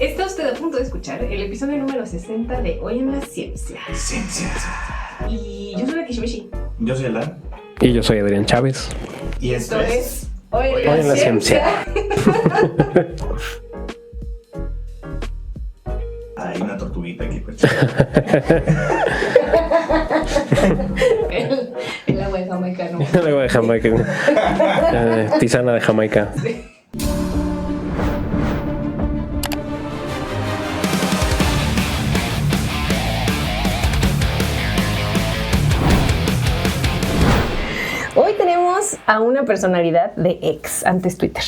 Está usted a punto de escuchar el episodio número 60 de Hoy en la Ciencia. Y yo soy la Kishimishi. Yo soy Alan. Y yo soy Adrián Chávez. Y esto es Hoy en la Ciencia. Hay una tortuguita aquí. Pues. El agua de Jamaica, ¿no? El agua de Jamaica. Tisana de Jamaica. Sí. Hoy tenemos a una personalidad de X, antes Twitter,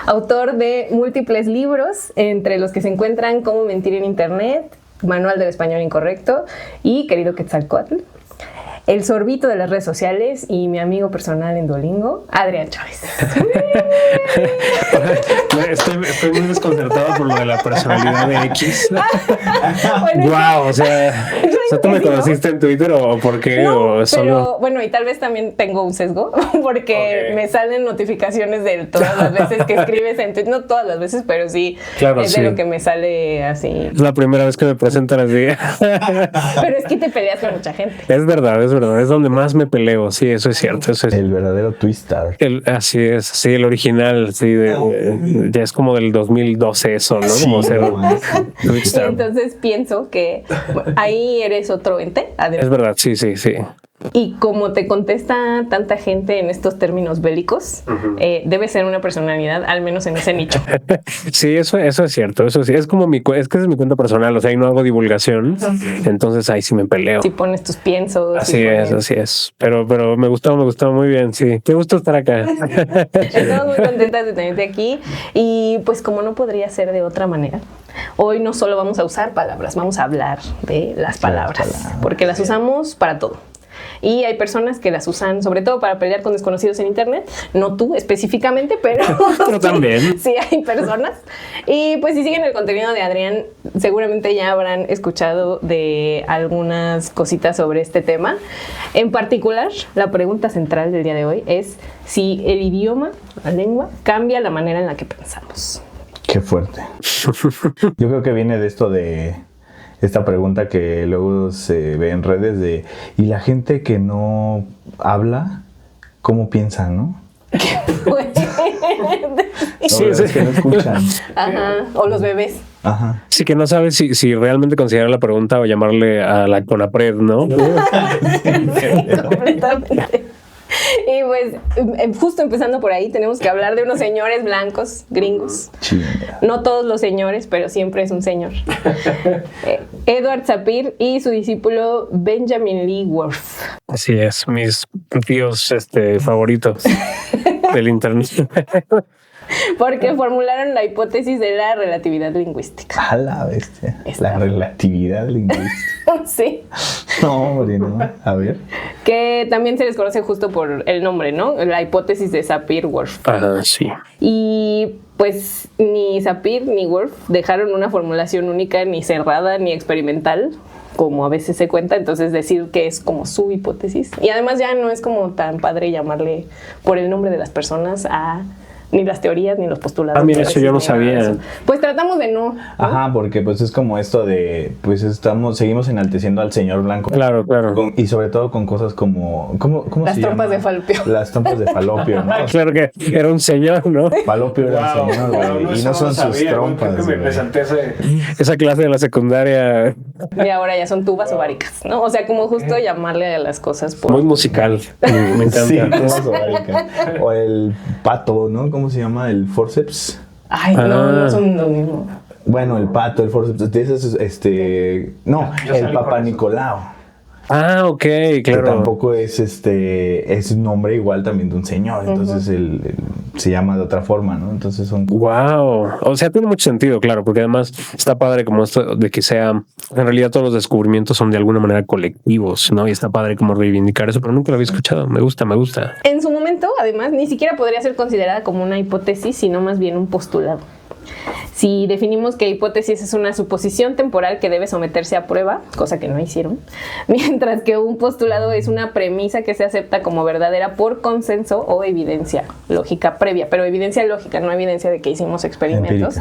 autor de múltiples libros, entre los que se encuentran Cómo mentir en Internet, Manual del Español Incorrecto y Querido Quetzalcóatl, el sorbito de las redes sociales y mi amigo personal en Duolingo, Adrián Chávez. Estoy muy desconcertado por lo de la personalidad de X. Bueno, Wow, o sea, ¿tú me conociste en Twitter o por qué? No, o solo... pero bueno, y tal vez también tengo un sesgo, porque me salen notificaciones de todas las veces que escribes en Twitter, no todas las veces, pero sí, claro, es de lo que me sale así. Es la primera vez que me presentan así. Pero es que te peleas con mucha gente. Es verdad, es donde más me peleo, sí, eso es cierto. Eso es. El verdadero Twistar. Así es, sí, el original, sí, ya es como del 2012 eso, ¿no? Sí, Como ser Y entonces pienso que ahí eres otro ente, Adrián. Es verdad, sí. Y como te contesta tanta gente en estos términos bélicos, debe ser una personalidad, al menos en ese nicho. Sí, eso es cierto, eso sí. Es como es que es mi cuenta personal, o sea, ahí no hago divulgación, entonces ahí sí me peleo. Si pones tus piensos. Así es. Pero me gustó muy bien, sí. Qué gusto estar acá. Estamos muy contentas de tenerte aquí y pues como no podría ser de otra manera, hoy no solo vamos a usar palabras, vamos a hablar de las palabras, porque las usamos para todo. Y hay personas que las usan sobre todo para pelear con desconocidos en internet, no tú específicamente, pero también. Sí hay personas. Y pues si siguen el contenido de Adrián, seguramente ya habrán escuchado de algunas cositas sobre este tema. En particular, la pregunta central del día de hoy es si el idioma, la lengua, cambia la manera en la que pensamos. Qué fuerte. Yo creo que viene de esto de esta pregunta que luego se ve en redes de ¿y la gente que no habla, cómo piensa, no? Sí, que no escuchan. Ajá, o los bebés. Ajá. Sí, que no sabes si realmente considerar la pregunta o llamarle a la CONAPRED, ¿no? Completamente. Y pues, justo empezando por ahí, tenemos que hablar de unos señores blancos, gringos. Chinga. No todos los señores, pero siempre es un señor. Edward Sapir y su discípulo Benjamin Lee Worth. Así es, mis tíos favoritos del internet. Porque formularon la hipótesis de la relatividad lingüística. A la bestia. La relatividad lingüística. Sí. No, hombre, no. A ver. Que también se les conoce justo por el nombre, ¿no? La hipótesis de Sapir-Whorf. Ajá, sí. Y pues ni Sapir ni Whorf dejaron una formulación única, ni cerrada, ni experimental, como a veces se cuenta, entonces decir que es como su hipótesis. Y además ya no es como tan padre llamarle por el nombre de las personas a ni las teorías ni los postulados. Ah, mira, eso yo no sabía. Pues tratamos de no. Ajá, porque pues es como esto de, pues seguimos enalteciendo al señor blanco. Claro. Y sobre todo con cosas como, ¿cómo las se trompas llama? de falopio. Las trompas de falopio, ¿no? Claro que era un señor, ¿no? Falopio era un señor, güey. Y no son sus trompas, güey. Esa clase de la secundaria. Y ahora ya son tubas ováricas, ¿no? O sea, como justo llamarle a las cosas por... Muy musical. Me encanta. Sí, tubas ováricas. O el pato, ¿no? ¿Cómo se llama? El forceps. Ay, no son lo mismo. Bueno, el pato, el forceps. De esas, no, el Papa Nicolau. Ah, ok, claro. Que tampoco es es un nombre igual también de un señor. Entonces se llama de otra forma, ¿no? Entonces son... Wow. O sea, tiene mucho sentido, claro, porque además está padre como esto de que sea... En realidad todos los descubrimientos son de alguna manera colectivos, ¿no? Y está padre como reivindicar eso, pero nunca lo había escuchado. Me gusta. En su momento, además, ni siquiera podría ser considerada como una hipótesis, sino más bien un postulado. Si definimos que hipótesis es una suposición temporal que debe someterse a prueba, cosa que no hicieron, mientras que un postulado es una premisa que se acepta como verdadera por consenso o evidencia lógica previa, pero evidencia lógica, no evidencia de que hicimos experimentos,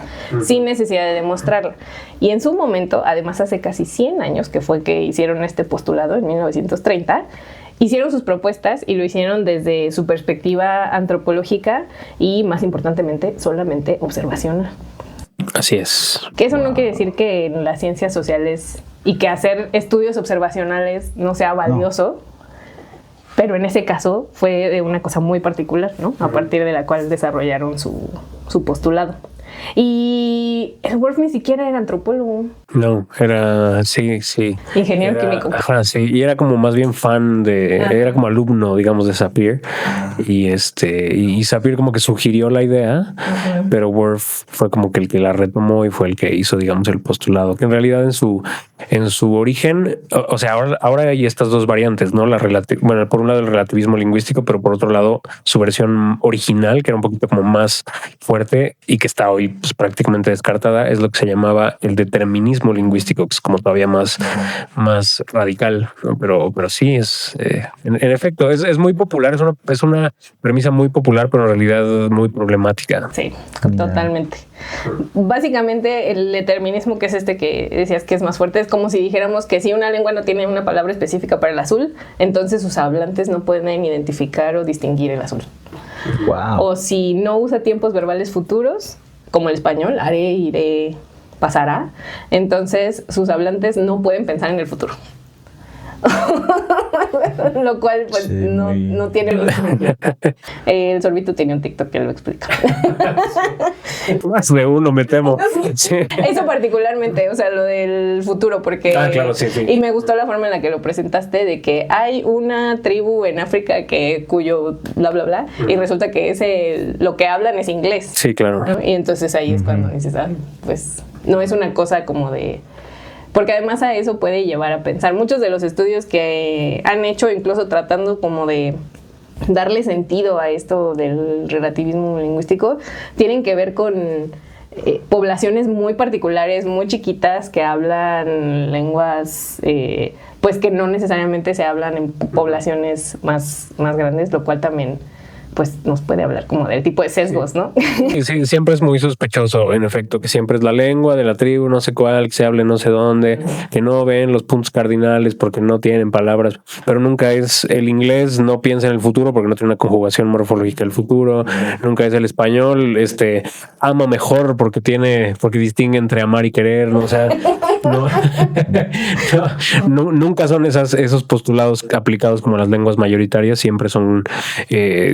sin necesidad de demostrarla. Y en su momento, además hace casi 100 años que fue que hicieron este postulado, en 1930, hicieron sus propuestas y lo hicieron desde su perspectiva antropológica y, más importantemente, solamente observacional. Así es. Que eso no quiere decir que en las ciencias sociales y que hacer estudios observacionales no sea valioso, pero en ese caso fue de una cosa muy particular, ¿no? A partir de la cual desarrollaron su postulado. Y el Wolf ni siquiera era antropólogo. No, era, sí. Ingeniero químico. Ajá, sí, y era como más bien fan era como alumno, digamos, de Sapir. Y Sapir como que sugirió la idea, pero Worf fue como que el que la retomó y fue el que hizo, digamos, el postulado, que en realidad en su origen, o sea, ahora hay estas dos variantes, ¿no? Bueno, por un lado el relativismo lingüístico, pero por otro lado su versión original, que era un poquito como más fuerte y que está hoy pues, prácticamente descartada, es lo que se llamaba el determinismo lingüístico, que es como todavía más radical, ¿no? Pero sí es, en efecto, es muy popular, es una premisa muy popular, pero en realidad muy problemática. Sí, totalmente. Básicamente el determinismo, que es este que decías que es más fuerte, es como si dijéramos que si una lengua no tiene una palabra específica para el azul, entonces sus hablantes no pueden identificar o distinguir el azul. Wow. O si no usa tiempos verbales futuros, como el español, haré, iré, pasará, entonces sus hablantes no pueden pensar en el futuro. Lo cual pues sí, no tiene el Sorbito tenía un TikTok que lo explica. Más de uno, me temo. Sí. Eso particularmente, o sea, lo del futuro, porque claro, sí. Y me gustó la forma en la que lo presentaste, de que hay una tribu en África cuyo bla bla bla, y resulta que lo que hablan es inglés. Sí, claro, ¿no? Y entonces ahí es cuando dices, pues no es una cosa como de... Porque además a eso puede llevar a pensar. Muchos de los estudios que han hecho, incluso tratando como de darle sentido a esto del relativismo lingüístico, tienen que ver con poblaciones muy particulares, muy chiquitas, que hablan lenguas pues que no necesariamente se hablan en poblaciones más grandes, lo cual también pues nos puede hablar como del tipo de sesgos, ¿no? Sí, siempre es muy sospechoso, en efecto, que siempre es la lengua de la tribu, no sé cuál, que se hable no sé dónde, que no ven los puntos cardinales porque no tienen palabras, pero nunca es el inglés, no piensa en el futuro porque no tiene una conjugación morfológica del futuro, nunca es el español, ama mejor porque distingue entre amar y querer, ¿no? O sea, nunca son esos postulados aplicados como las lenguas mayoritarias, siempre son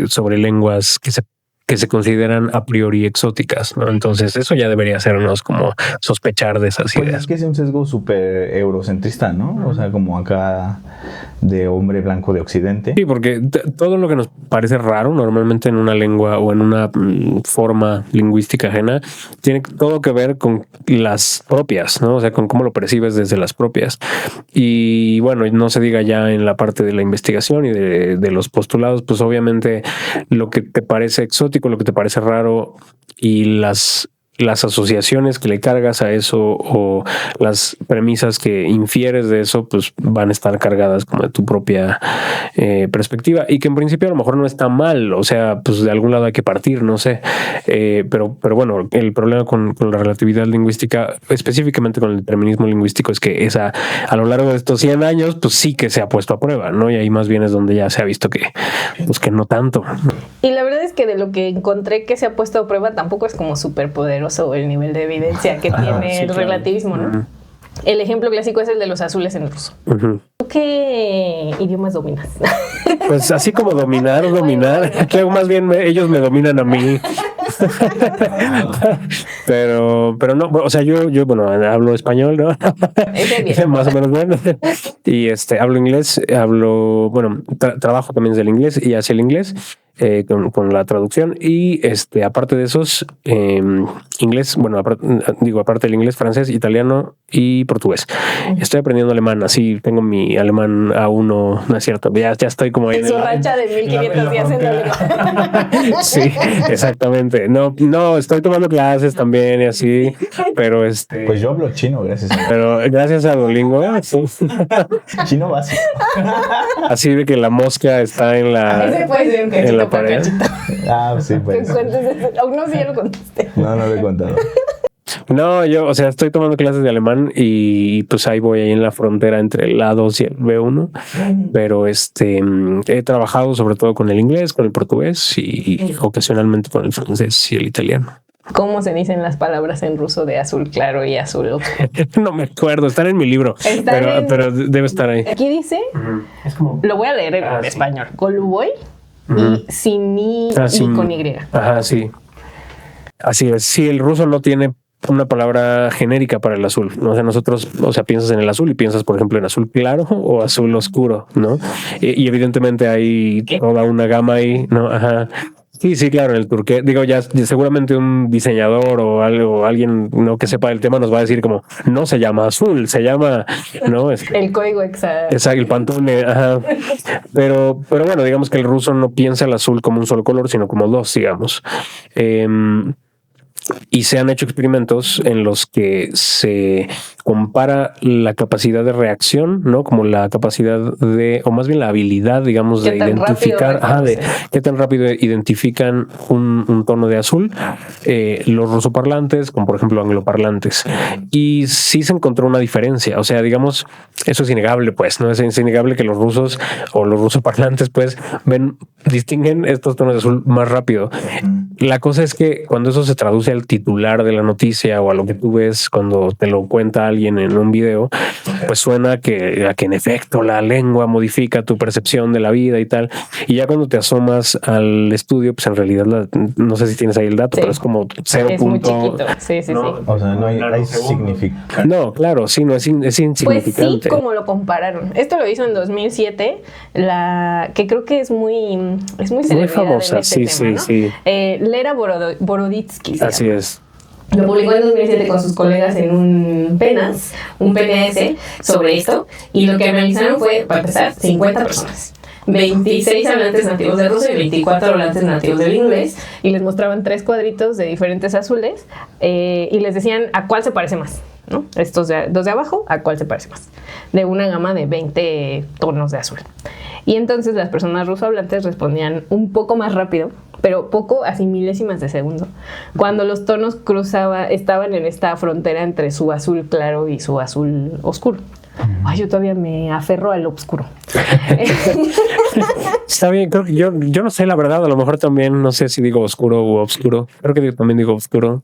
sobre lenguas que se consideran a priori exóticas, ¿no? Entonces eso ya debería hacernos como sospechar de esas ideas. Es que es un sesgo súper eurocentrista, ¿no? O sea, como acá de hombre blanco de Occidente. Sí, porque todo lo que nos parece raro normalmente en una lengua o en una forma lingüística ajena tiene todo que ver con las propias, ¿no? O sea, con cómo lo percibes desde las propias. Y bueno, no se diga ya en la parte de la investigación y de los postulados, pues obviamente lo que te parece exótico, lo que te parece raro y las asociaciones que le cargas a eso o las premisas que infieres de eso, pues van a estar cargadas como de tu propia perspectiva, y que en principio a lo mejor no está mal, o sea, pues de algún lado hay que partir, no sé, pero bueno, el problema con la relatividad lingüística, específicamente con el determinismo lingüístico, es que a lo largo de estos 100 años, pues sí que se ha puesto a prueba, ¿no? Y ahí más bien es donde ya se ha visto que no tanto. Y la verdad es que de lo que encontré que se ha puesto a prueba tampoco es como súper poderoso el nivel de evidencia que tiene el relativismo, ¿no? El ejemplo clásico es el de los azules en ruso. ¿Tú qué idiomas dominas? Pues así como dominar, creo más bien ellos me dominan a mí. pero no, o sea, yo bueno, hablo español, ¿no? Más o menos bueno. Y hablo inglés, trabajo también del inglés y hacia el inglés. con la traducción. Y aparte de esos, inglés, bueno, aparte del inglés, francés, italiano y portugués. Estoy aprendiendo alemán, así tengo mi alemán A1, no es cierto, ya estoy como ahí en su racha de 1500 días en la Sí, exactamente. No, estoy tomando clases también y así, pero Pues yo hablo chino, gracias. Pero gracias a Duolingo, sí. Chino básico. Así de que la mosca está en Ese puede ser un en la cachito por pared. cachito. Sí, pues. Aún no, sí, ya lo contaste. No lo he contado. No, yo, o sea, estoy tomando clases de alemán y pues ahí voy ahí en la frontera entre el A2 y el B1, pero he trabajado sobre todo con el inglés, con el portugués y ocasionalmente con el francés y el italiano. ¿Cómo se dicen las palabras en ruso de azul claro y azul oscuro? No me acuerdo, están en mi libro, pero debe estar ahí. Aquí dice, Es como... lo voy a leer en español, Goluboy y sin I y con Y. Ajá, sí. Así es. Sí, el ruso no tiene una palabra genérica para el azul. O sea, nosotros, piensas en el azul y piensas, por ejemplo, en azul claro o azul oscuro, ¿no? Y evidentemente hay toda una gama ahí, ¿no? Ajá. Sí, claro, en el turqués, digo, ya seguramente un diseñador o algo, alguien no que sepa del tema nos va a decir como, no se llama azul, se llama, ¿no? El código exacto. Exacto, el Pantone, ajá. Pero bueno, digamos que el ruso no piensa el azul como un solo color, sino como dos, digamos. Y se han hecho experimentos en los que se compara la capacidad de reacción, ¿no? Como la capacidad o más bien la habilidad, digamos, de identificar, de qué tan rápido identifican un tono de azul, los rusoparlantes, como por ejemplo angloparlantes. Y sí se encontró una diferencia. O sea, digamos, eso es innegable, pues, ¿no? Es innegable que los rusos o los rusoparlantes, pues, distinguen estos tonos de azul más rápido. La cosa es que cuando eso se traduce al titular de la noticia o a lo que tú ves cuando te lo cuenta alguien en un video, pues suena a que en efecto la lengua modifica tu percepción de la vida y tal. Y ya cuando te asomas al estudio, pues en realidad no sé si tienes ahí el dato, pero es como 0. Es muy chiquito. Sí. O sea, no hay significado. No, claro, sí, no es insignificante. Pues sí, como lo compararon. Esto lo hizo en 2007, que creo que es muy famosa, en este tema, ¿no? Sí. Lera Boroditsky. Así es. Lo publicó en 2007 con sus colegas en un PNAS sobre esto, y lo que analizaron fue, para empezar, 50 personas. 26 hablantes nativos de ruso y 24 hablantes nativos del inglés, y les mostraban 3 cuadritos de diferentes azules y les decían a cuál se parece más, ¿no? Estos dos de abajo, a cuál se parece más, de una gama de 20 tonos de azul. Y entonces las personas rusohablantes respondían un poco más rápido, pero poco, así milésimas de segundo, cuando los tonos estaban en esta frontera entre su azul claro y su azul oscuro. Ay, yo todavía me aferro al oscuro. Está bien, creo que yo no sé la verdad, a lo mejor también no sé si digo oscuro u obscuro. Creo que también digo oscuro.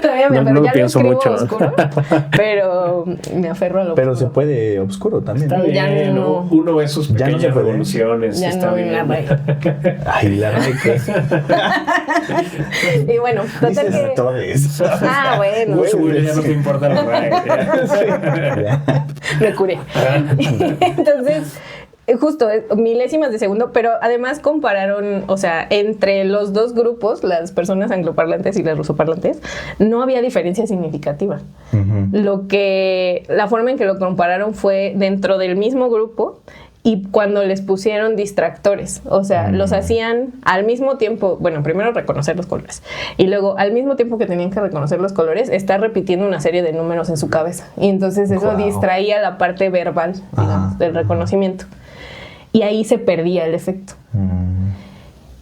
Todavía me aferro, no lo ya pienso lo mucho. Oscuro, pero me aferro al oscuro. Pero se puede obscuro también. Está bien, ya no. Uno ve sus Ya no pequeñas se puede. revoluciones. Ya está no bien. la RAE. Ay, la RAE que Y bueno, total dices de que... todo eso. Bueno. Güey, ya no te importa la RAE. Me curé. Entonces, justo milésimas de segundo, pero además compararon, o sea, entre los dos grupos, las personas angloparlantes y las rusoparlantes, no había diferencia significativa. La forma en que lo compararon fue dentro del mismo grupo y cuando les pusieron distractores, o sea, los hacían al mismo tiempo, bueno, primero reconocer los colores y luego al mismo tiempo que tenían que reconocer los colores, estar repitiendo una serie de números en su cabeza y entonces eso distraía la parte verbal, digamos, del reconocimiento y ahí se perdía el efecto.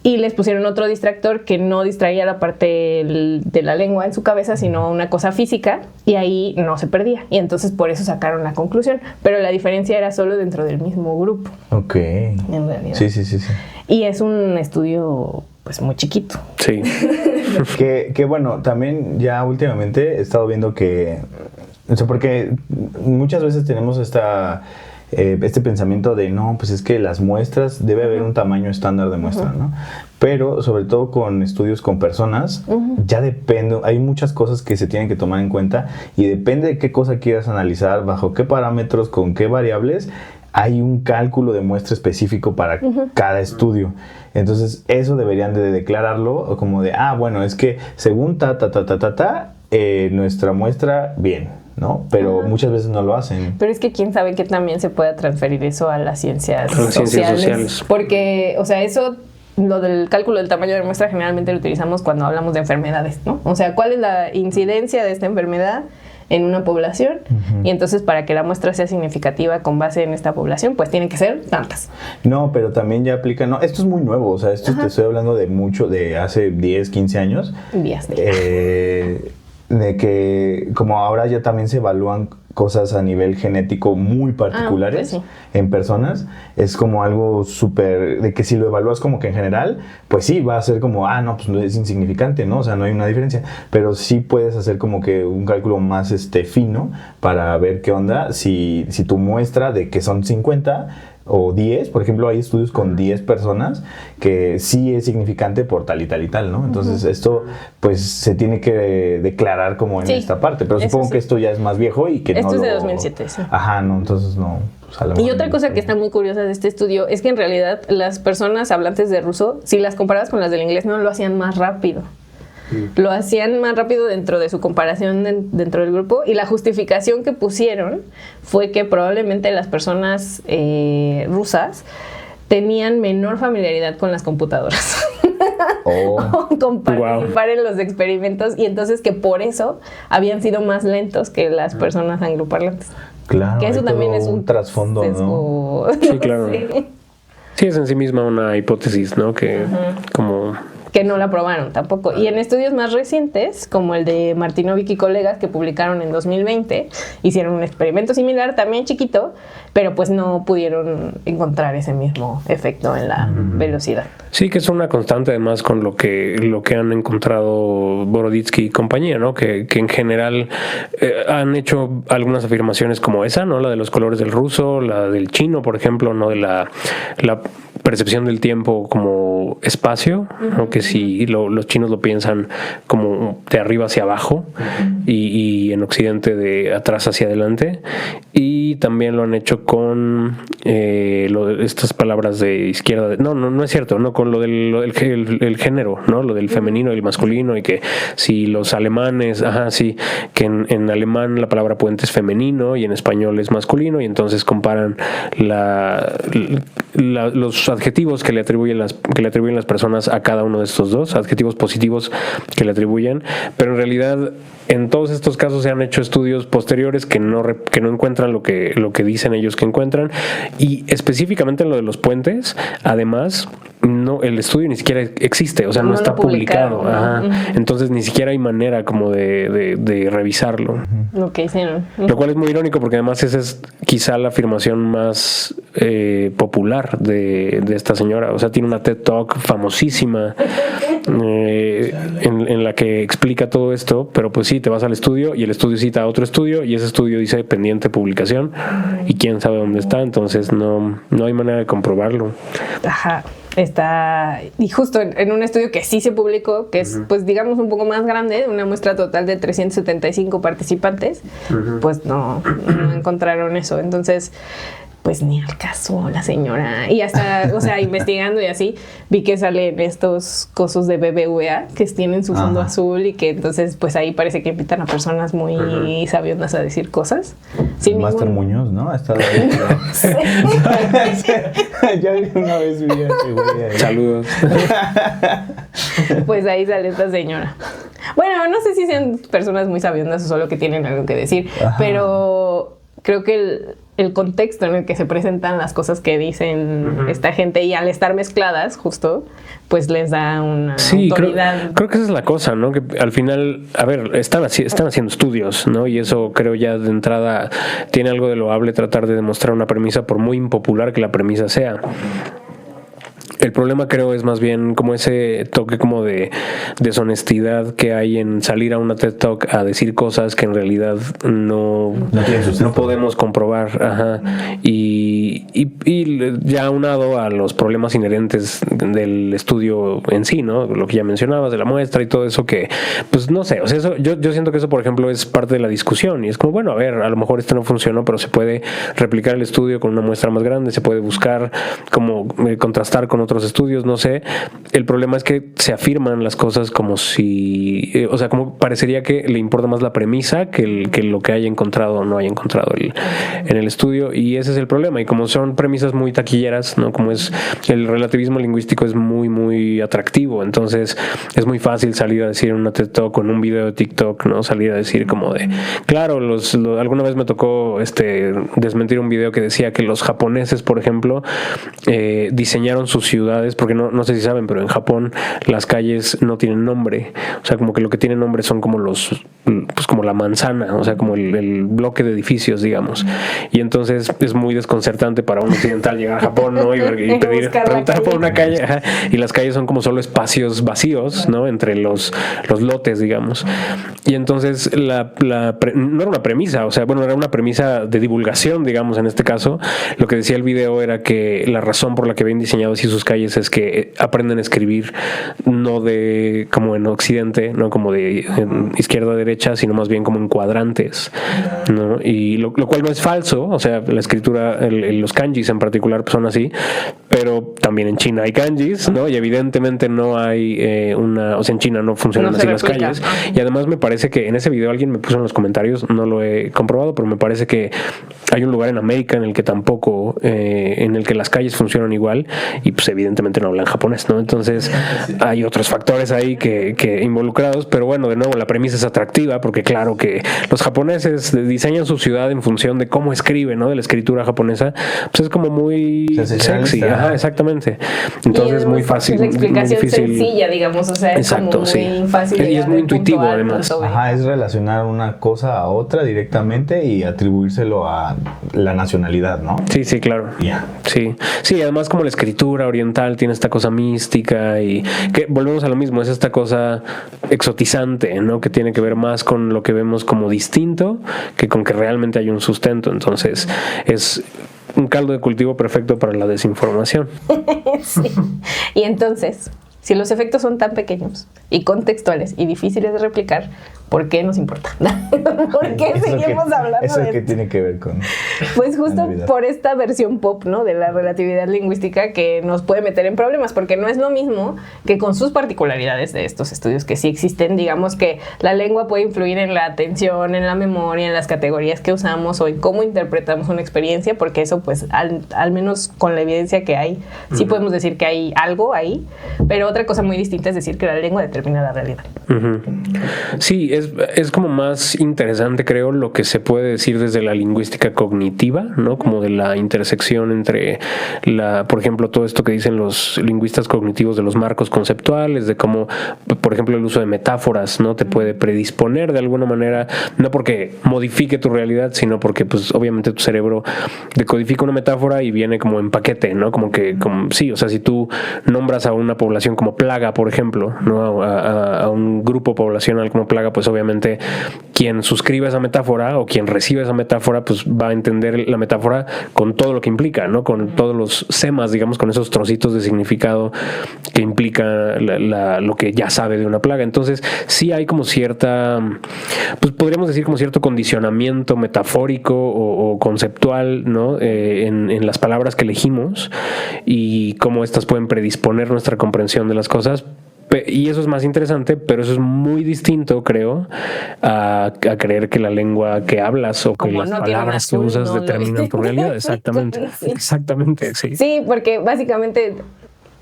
Y les pusieron otro distractor que no distraía la parte de la lengua en su cabeza, sino una cosa física, y ahí no se perdía. Y entonces por eso sacaron la conclusión. Pero la diferencia era solo dentro del mismo grupo. Ok. En realidad. Sí. Y es un estudio, pues, muy chiquito. Sí. que bueno, también ya últimamente he estado viendo que... O sea, porque muchas veces tenemos este pensamiento de no, pues es que las muestras, debe haber un tamaño estándar de muestra, ¿no? Pero sobre todo con estudios con personas, ya depende, hay muchas cosas que se tienen que tomar en cuenta y depende de qué cosa quieras analizar, bajo qué parámetros, con qué variables, hay un cálculo de muestra específico para cada estudio. Entonces, eso deberían de declararlo como de, bueno, es que según nuestra muestra, bien, ¿no? Pero muchas veces no lo hacen. Pero es que quién sabe que también se pueda transferir eso a las ciencias sociales. sociales. Porque, o sea, eso, lo del cálculo del tamaño de muestra generalmente lo utilizamos cuando hablamos de enfermedades, ¿no? O sea, ¿cuál es la incidencia de esta enfermedad en una población? Y entonces, para que la muestra sea significativa con base en esta población, pues tienen que ser tantas. No, pero también ya aplica, no, esto es muy nuevo, o sea, esto te estoy hablando de hace 10, 15 años. De que como ahora ya también se evalúan cosas a nivel genético muy particulares pues sí. En personas, es como algo súper, de que si lo evalúas como que en general, pues sí, va a ser como, no, pues no es insignificante, ¿no? O sea, no hay una diferencia, pero sí puedes hacer como que un cálculo más fino para ver qué onda, si tu muestra de que son 50 o 10, por ejemplo, hay estudios con 10 personas que sí es significante por tal y tal y tal, ¿no? Entonces esto pues se tiene que declarar como en esta parte, pero supongo que esto ya es más viejo y que esto es de 2007, sí. Ajá, no, entonces no. Pues y otra cosa que está muy curiosa de este estudio es que en realidad las personas hablantes de ruso, si las comparabas con las del inglés, no lo hacían más rápido. Lo hacían más rápido dentro de su comparación dentro del grupo, y la justificación que pusieron fue que probablemente las personas rusas tenían menor familiaridad con las computadoras con participar en los experimentos, y entonces que por eso habían sido más lentos que las personas angloparlantes. Claro, que eso también es un trasfondo, ¿no? Sí, claro. Sí, es en sí misma una hipótesis, ¿no? Que como... que no la probaron tampoco. Y en estudios más recientes, como el de Martinovic y colegas, que publicaron en 2020, hicieron un experimento similar, también chiquito, pero pues no pudieron encontrar ese mismo efecto en la velocidad. Sí, que es una constante además con lo que han encontrado Boroditsky y compañía, ¿no? Que en general han hecho algunas afirmaciones como esa, ¿no? La de los colores del ruso, la del chino, por ejemplo, ¿no? De la percepción del tiempo como espacio, ¿no? Que si los chinos lo piensan como de arriba hacia abajo y en occidente de atrás hacia adelante, y también lo han hecho con estas palabras de izquierda, no es cierto, no, con lo del género, ¿no? Lo del femenino y el masculino, y que si los alemanes, que en alemán la palabra puente es femenino y en español es masculino, y entonces comparan los adjetivos que le atribuyen las personas a cada uno de estos dos, adjetivos positivos que le atribuyen, pero en realidad en todos estos casos se han hecho estudios posteriores que no encuentran lo que dicen ellos que encuentran, y específicamente en lo de los puentes, además, el estudio ni siquiera existe, o sea, no está publicado. Entonces ni siquiera hay manera como de revisarlo. Lo que hicieron. Lo cual es muy irónico, porque además esa es quizá la afirmación más popular de esta señora. O sea, tiene una TED Talk famosísima en la que explica todo esto, pero pues sí, te vas al estudio y el estudio cita a otro estudio y ese estudio dice pendiente publicación y quién sabe dónde está, entonces no hay manera de comprobarlo. Ajá. Está, y justo en un estudio que sí se publicó, que es, pues digamos, un poco más grande, una muestra total de 375 participantes, pues no encontraron eso. Entonces, pues ni al caso la señora. Y hasta, o sea, investigando y así, vi que salen estos cosos de BBVA que tienen su fondo azul, y que entonces, pues ahí parece que invitan a personas muy sabionas a decir cosas. Sin Master Muñoz, ¿no? Ha estado ahí. Ya una vez vi a ese güey ahí. Saludos. Pues ahí sale esta señora. Bueno, no sé si sean personas muy sabiondas o solo que tienen algo que decir, pero creo que el contexto en el que se presentan las cosas que dicen esta gente, y al estar mezcladas justo, pues les da una autoridad. Creo que esa es la cosa, ¿no? Que al final, a ver, están haciendo estudios, ¿no? Y eso creo ya de entrada tiene algo de loable, tratar de demostrar una premisa por muy impopular que la premisa sea. El problema creo es más bien como ese toque como de deshonestidad que hay en salir a una TED Talk a decir cosas que en realidad no podemos comprobar. Y Y ya aunado a los problemas inherentes del estudio en sí, ¿no? Lo que ya mencionabas de la muestra y todo eso que, pues no sé, o sea, eso, yo siento que eso, por ejemplo, es parte de la discusión y es como, bueno, a ver, a lo mejor no funcionó, pero se puede replicar el estudio con una muestra más grande, se puede buscar como contrastar con otros estudios, no sé. El problema es que se afirman las cosas como si, o sea, como parecería que le importa más la premisa que lo que haya encontrado o no haya encontrado en el estudio, y ese es el problema. Y como son premisas muy taquilleras, ¿no? Como es el relativismo lingüístico es muy, muy atractivo, entonces es muy fácil salir a decir en una TED Talk o en un video de TikTok, ¿no? Salir a decir como de, claro, alguna vez me tocó desmentir un video que decía que los japoneses, por ejemplo, diseñaron sus ciudades, porque no sé si saben, pero en Japón las calles no tienen nombre, o sea, como que lo que tiene nombre son como pues como la manzana, o sea, como el bloque de edificios, digamos. Y entonces es muy desconcertante para un occidental llegar a Japón, ¿no? Y preguntar por una calle, ajá, y las calles son como solo espacios vacíos, ¿no? Entre los lotes, digamos. Y entonces no era una premisa, o sea, bueno, era una premisa de divulgación, digamos, en este caso. Lo que decía el video era que la razón por la que habían diseñado así sus calles es que aprenden a escribir no de como en Occidente, no como de izquierda a derecha, sino más bien como en cuadrantes, ¿no? Y lo cual no es falso, o sea, la escritura, los kanjis en particular pues son así, pero también en China hay kanjis, ¿no? Y evidentemente no hay o sea, en China no funcionan así las calles. Y además me parece que en ese video alguien me puso en los comentarios, no lo he comprobado, pero me parece que hay un lugar en América en el que tampoco, en el que las calles funcionan igual y pues evidentemente no hablan japonés, ¿no? Entonces hay otros factores ahí que involucrados, pero bueno, de nuevo la premisa es atractiva porque claro que los japoneses diseñan su ciudad en función de cómo escriben, ¿no? De la escritura japonesa, pues es como muy sexy, ajá, exactamente. Entonces es muy fácil, la explicación muy difícil. Sencilla, digamos, o sea, es exacto, como muy fácil y es muy intuitivo además. Ajá, es relacionar una cosa a otra directamente y atribuírselo a la nacionalidad, ¿no? Sí, claro. Yeah. Sí, además como la escritura oriental tiene esta cosa mística y que volvemos a lo mismo, es esta cosa exotizante, ¿no? Que tiene que ver más con lo que vemos como distinto que con que realmente hay un sustento. Entonces es un caldo de cultivo perfecto para la desinformación. Sí. Y entonces, si los efectos son tan pequeños y contextuales y difíciles de replicar, ¿por qué nos importa? ¿Por qué seguimos hablando de eso? ¿Eso qué tiene que ver con? Pues justo por esta versión pop, ¿no? De la relatividad lingüística que nos puede meter en problemas, porque no es lo mismo que con sus particularidades de estos estudios que sí existen. Digamos que la lengua puede influir en la atención, en la memoria, en las categorías que usamos o en cómo interpretamos una experiencia, porque eso pues al menos con la evidencia que hay, sí podemos decir que hay algo ahí, pero otra cosa muy distinta es decir que la lengua determina la realidad. Sí, es como más interesante, creo, lo que se puede decir desde la lingüística cognitiva, ¿no? Como de la intersección entre por ejemplo, todo esto que dicen los lingüistas cognitivos de los marcos conceptuales, de cómo, por ejemplo, el uso de metáforas, ¿no? Te puede predisponer de alguna manera, no porque modifique tu realidad, sino porque, pues, obviamente tu cerebro decodifica una metáfora y viene como en paquete, ¿no? Sí, o sea, si tú nombras a una población como plaga, por ejemplo, ¿no? A un grupo poblacional como plaga, pues obviamente quien suscribe esa metáfora o quien recibe esa metáfora pues va a entender la metáfora con todo lo que implica, ¿no? Con todos los semas, digamos, con esos trocitos de significado que implica lo que ya sabe de una plaga. Entonces sí hay como cierta, pues podríamos decir como cierto condicionamiento metafórico o conceptual, ¿no? En las palabras que elegimos y cómo estas pueden predisponer nuestra comprensión de las cosas. Y eso es más interesante, pero eso es muy distinto, creo, a creer que la lengua que hablas o que como las palabras que usas determinan tu realidad. Exactamente. Sí. Exactamente, sí. Sí, porque básicamente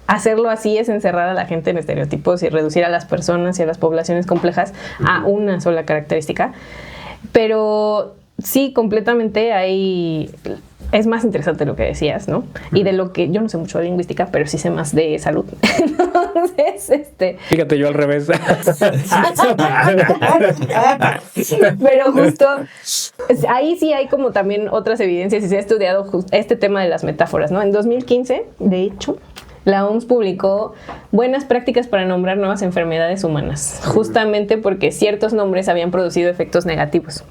hacerlo así es encerrar a la gente en estereotipos y reducir a las personas y a las poblaciones complejas a una sola característica. Pero sí, completamente es más interesante lo que decías, ¿no? Y de lo que yo no sé mucho de lingüística, pero sí sé más de salud. Entonces, Fíjate, yo al revés. Pero justo ahí sí hay como también otras evidencias y se ha estudiado este tema de las metáforas, ¿no? En 2015, de hecho, la OMS publicó buenas prácticas para nombrar nuevas enfermedades humanas, justamente porque ciertos nombres habían producido efectos negativos.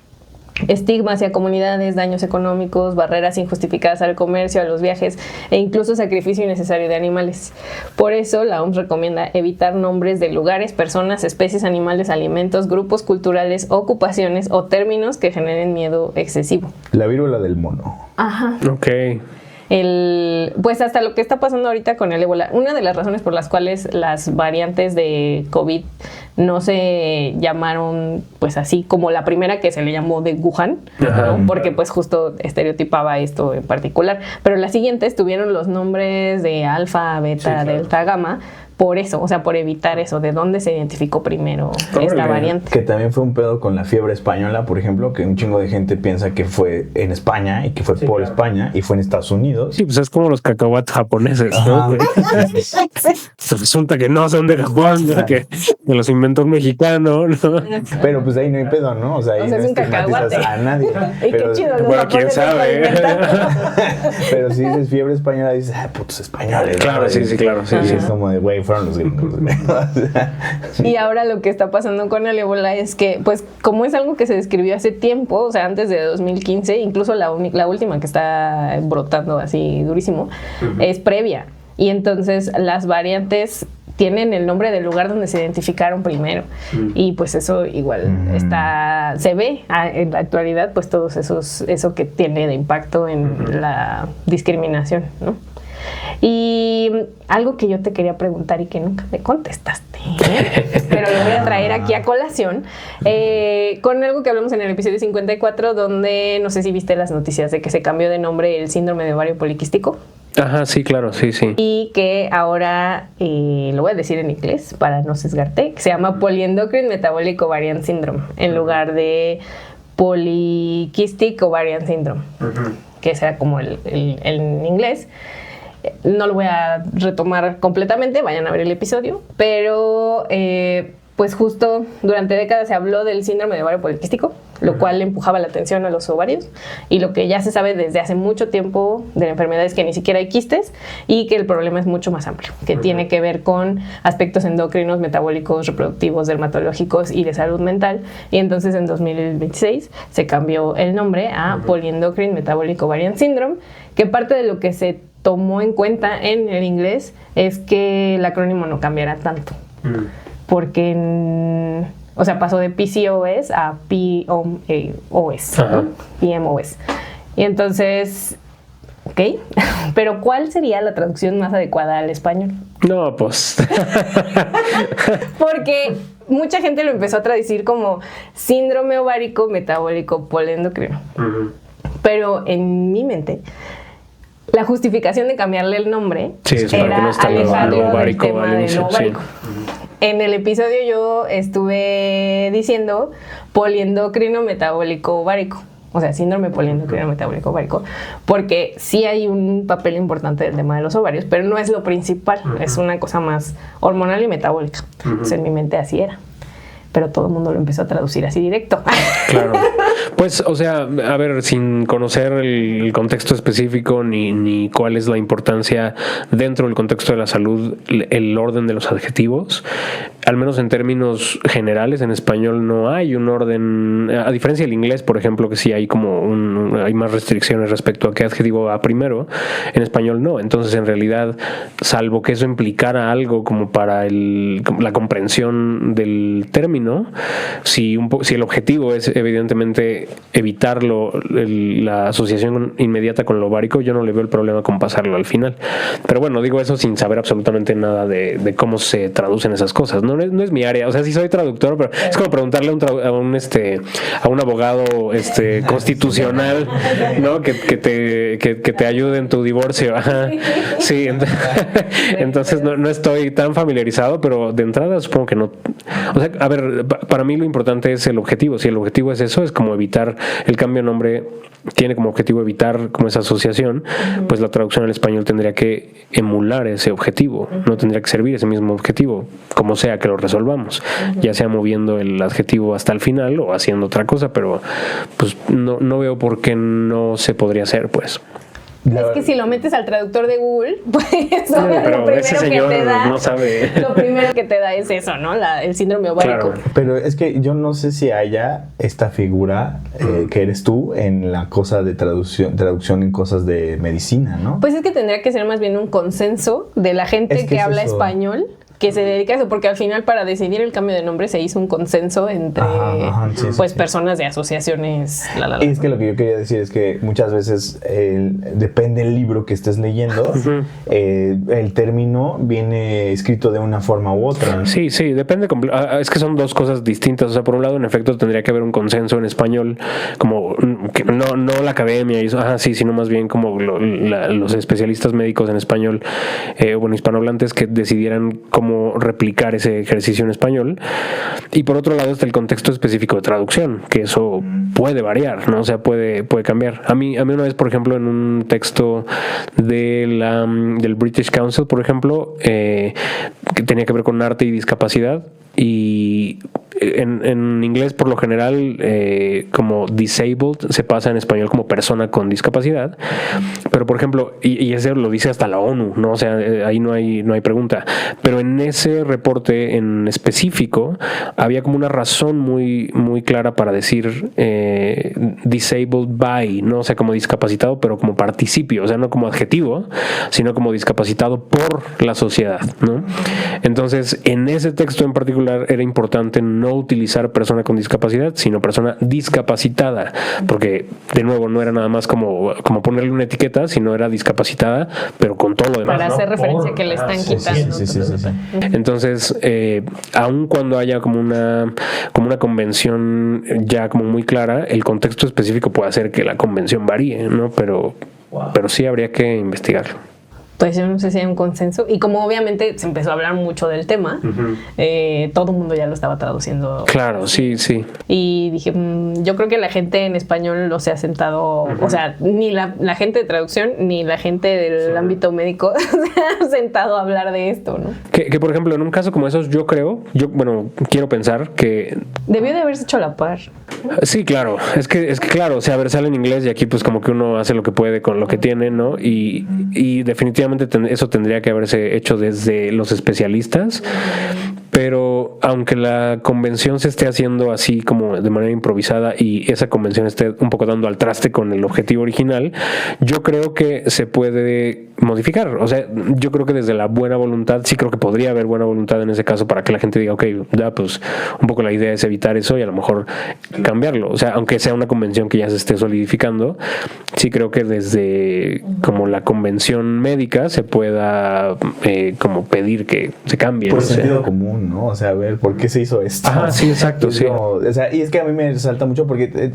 estigma hacia comunidades, daños económicos, barreras injustificadas al comercio, a los viajes e incluso sacrificio innecesario de animales. Por eso la OMS recomienda evitar nombres de lugares, personas, especies, animales, alimentos, grupos culturales, ocupaciones o términos que generen miedo excesivo. La viruela del mono. Ajá. Ok. Pues hasta lo que está pasando ahorita con el ébola, una de las razones por las cuales las variantes de COVID no se llamaron pues así como la primera, que se le llamó de Wuhan, ¿no? Porque pues justo estereotipaba esto en particular, pero las siguientes tuvieron los nombres de alfa, beta, delta, gamma, por eso, o sea, por evitar eso, de dónde se identificó primero esta variante. Que también fue un pedo con la fiebre española, por ejemplo, que un chingo de gente piensa que fue en España y que fue por España y fue en Estados Unidos. Sí, pues es como los cacahuates japoneses, ¿no? Resulta que no son de Japón, ¿no? Que los inventó un mexicano, ¿no? Pero pues ahí no hay pedo, ¿no? O sea, ahí no es un estigmatizas cacahuate a nadie. Y qué chido, los bueno, quién japoneses sabe. lo inventaron. Pero si dices fiebre española, dices, putos españoles. Claro, ¿no? sí, claro. Sí, Y sí. es como de, güey, fueron los gringos. Y ahora lo que está pasando con el ébola es que, pues, como es algo que se describió hace tiempo, o sea, antes de 2015, incluso la última que está brotando así durísimo, es previa. Y entonces las variantes tienen el nombre del lugar donde se identificaron primero. Y pues eso igual se ve en la actualidad, pues eso que tiene de impacto en la discriminación, ¿no? Y algo que yo te quería preguntar y que nunca me contestaste, pero lo voy a traer aquí a colación, con algo que hablamos en el episodio 54, donde no sé si viste las noticias de que se cambió de nombre el síndrome de ovario poliquístico. Ajá, sí, claro, sí. Y que ahora, lo voy a decir en inglés para no sesgarte, que se llama Polyendocrine Metabolic Ovarian Syndrome, en lugar de Polycystic Ovarian Syndrome, que será como el en inglés. No lo voy a retomar completamente, vayan a ver el episodio, pero pues justo durante décadas se habló del síndrome de ovario poliquístico, lo cual empujaba la atención a los ovarios, y lo que ya se sabe desde hace mucho tiempo de la enfermedad es que ni siquiera hay quistes y que el problema es mucho más amplio, que tiene que ver con aspectos endocrinos, metabólicos, reproductivos, dermatológicos y de salud mental. Y entonces en 2026 se cambió el nombre a Polyendocrine Metabolic Ovarian Syndrome, que parte de lo que se tomó en cuenta en el inglés es que el acrónimo no cambiara tanto, porque o sea, pasó de PCOS a PMOS, ¿no? PMOS. Y entonces, ok, pero ¿cuál sería la traducción más adecuada al español? No, pues. Porque mucha gente lo empezó a traducir como síndrome ovárico metabólico polendocrino. Pero en mi mente, la justificación de cambiarle el nombre era alejarlo del tema del ovárico. En el episodio yo estuve diciendo poliendocrino metabólico ovárico, o sea, síndrome poliendocrino metabólico ovárico, porque sí hay un papel importante del tema de los ovarios, pero no es lo principal, es una cosa más hormonal y metabólica. Entonces en mi mente así era. Pero todo el mundo lo empezó a traducir así directo. Claro. Pues, o sea, a ver, sin conocer el contexto específico ni cuál es la importancia dentro del contexto de la salud, el orden de los adjetivos, al menos en términos generales, en español no hay un orden, a diferencia del inglés, por ejemplo, que sí hay como hay más restricciones respecto a qué adjetivo va primero, en español no. Entonces, en realidad, salvo que eso implicara algo como para la comprensión del término, si el objetivo es evidentemente evitar la asociación inmediata con lo ovárico, yo no le veo el problema con pasarlo al final. Pero bueno, digo eso sin saber absolutamente nada de cómo se traducen esas cosas. No es mi área. O sea, sí soy traductor, pero es como preguntarle a un abogado constitucional, ¿no? Que te ayude en tu divorcio. Ajá. Sí, entonces no estoy tan familiarizado, pero de entrada supongo que no. O sea, a ver, para mí lo importante es el objetivo. Si el objetivo es eso, es como evitar el cambio de nombre, tiene como objetivo evitar como esa asociación, pues la traducción al español tendría que emular ese objetivo, no tendría que servir ese mismo objetivo, como sea que lo resolvamos, ya sea moviendo el adjetivo hasta el final o haciendo otra cosa, pero pues no veo por qué no se podría hacer, pues. Es que si lo metes al traductor de Google, pues lo pero primero ese que señor te da, no sabe. lo primero que te da es eso, ¿no? El síndrome ovárico. Claro. Pero es que yo no sé si haya esta figura que eres tú en la cosa de traducción en cosas de medicina, ¿no? Pues es que tendría que ser más bien un consenso de la gente Es que que es habla eso. español que se dedica a eso, porque al final para decidir el cambio de nombre se hizo un consenso entre Sí, pues sí. personas de asociaciones. Es que lo que yo quería decir es que muchas veces depende del libro que estés leyendo, el término viene escrito de una forma u otra, ¿no? Sí, depende. Es que son dos cosas distintas. O sea, por un lado, en efecto, tendría que haber un consenso en español, como que no la academia y eso, sino más bien como los especialistas médicos en español, bueno, hispanohablantes, que decidieran cómo replicar ese ejercicio en español. Y por otro lado está el contexto específico de traducción, que eso puede variar, ¿no? O sea, puede cambiar. A mí una vez, por ejemplo, en un texto del British Council, por ejemplo, que tenía que ver con arte y discapacidad, y en inglés por lo general como disabled se pasa en español como persona con discapacidad, pero por ejemplo, y ese lo dice hasta la ONU, ¿no? O sea, ahí no hay pregunta, pero en ese reporte en específico había como una razón muy, muy clara para decir disabled by, ¿no? O sea, como discapacitado, pero como participio, o sea, no como adjetivo, sino como discapacitado por la sociedad, ¿no? Entonces, en ese texto en particular era importante no utilizar persona con discapacidad, sino persona discapacitada, porque de nuevo no era nada más como ponerle una etiqueta, sino era discapacitada, pero con todo lo demás, Para ¿no? hacer referencia a que le están quitando. Sí. Entonces, aun cuando haya como una convención ya como muy clara, el contexto específico puede hacer que la convención varíe, ¿no? Pero sí habría que investigarlo. Pues yo no sé si hay un consenso. Y como obviamente se empezó a hablar mucho del tema, todo el mundo ya lo estaba traduciendo. Claro, sí. Y dije, yo creo que la gente en español no se ha sentado, o sea, ni la gente de traducción, ni la gente del ámbito médico se ha sentado a hablar de esto, ¿no? Que por ejemplo, en un caso como esos, yo quiero pensar que... Debió de haberse hecho a la par. Sí, claro. Es que claro, o sea, a ver, sale en inglés y aquí pues como que uno hace lo que puede con lo que tiene, ¿no? Y definitivamente eso tendría que haberse hecho desde los especialistas, pero aunque la convención se esté haciendo así como de manera improvisada y esa convención esté un poco dando al traste con el objetivo original, yo creo que se puede modificar. O sea, yo creo que desde la buena voluntad, sí creo que podría haber buena voluntad en ese caso para que la gente diga, ok, ya pues un poco la idea es evitar eso y a lo mejor cambiarlo. O sea, aunque sea una convención que ya se esté solidificando, sí creo que desde como la convención médica se pueda como pedir que se cambie. Por o sea. sentido común, ¿no? O sea, a ver, ¿por qué se hizo esto? Sí, exacto, sí. Como, o sea, y es que a mí me resalta mucho porque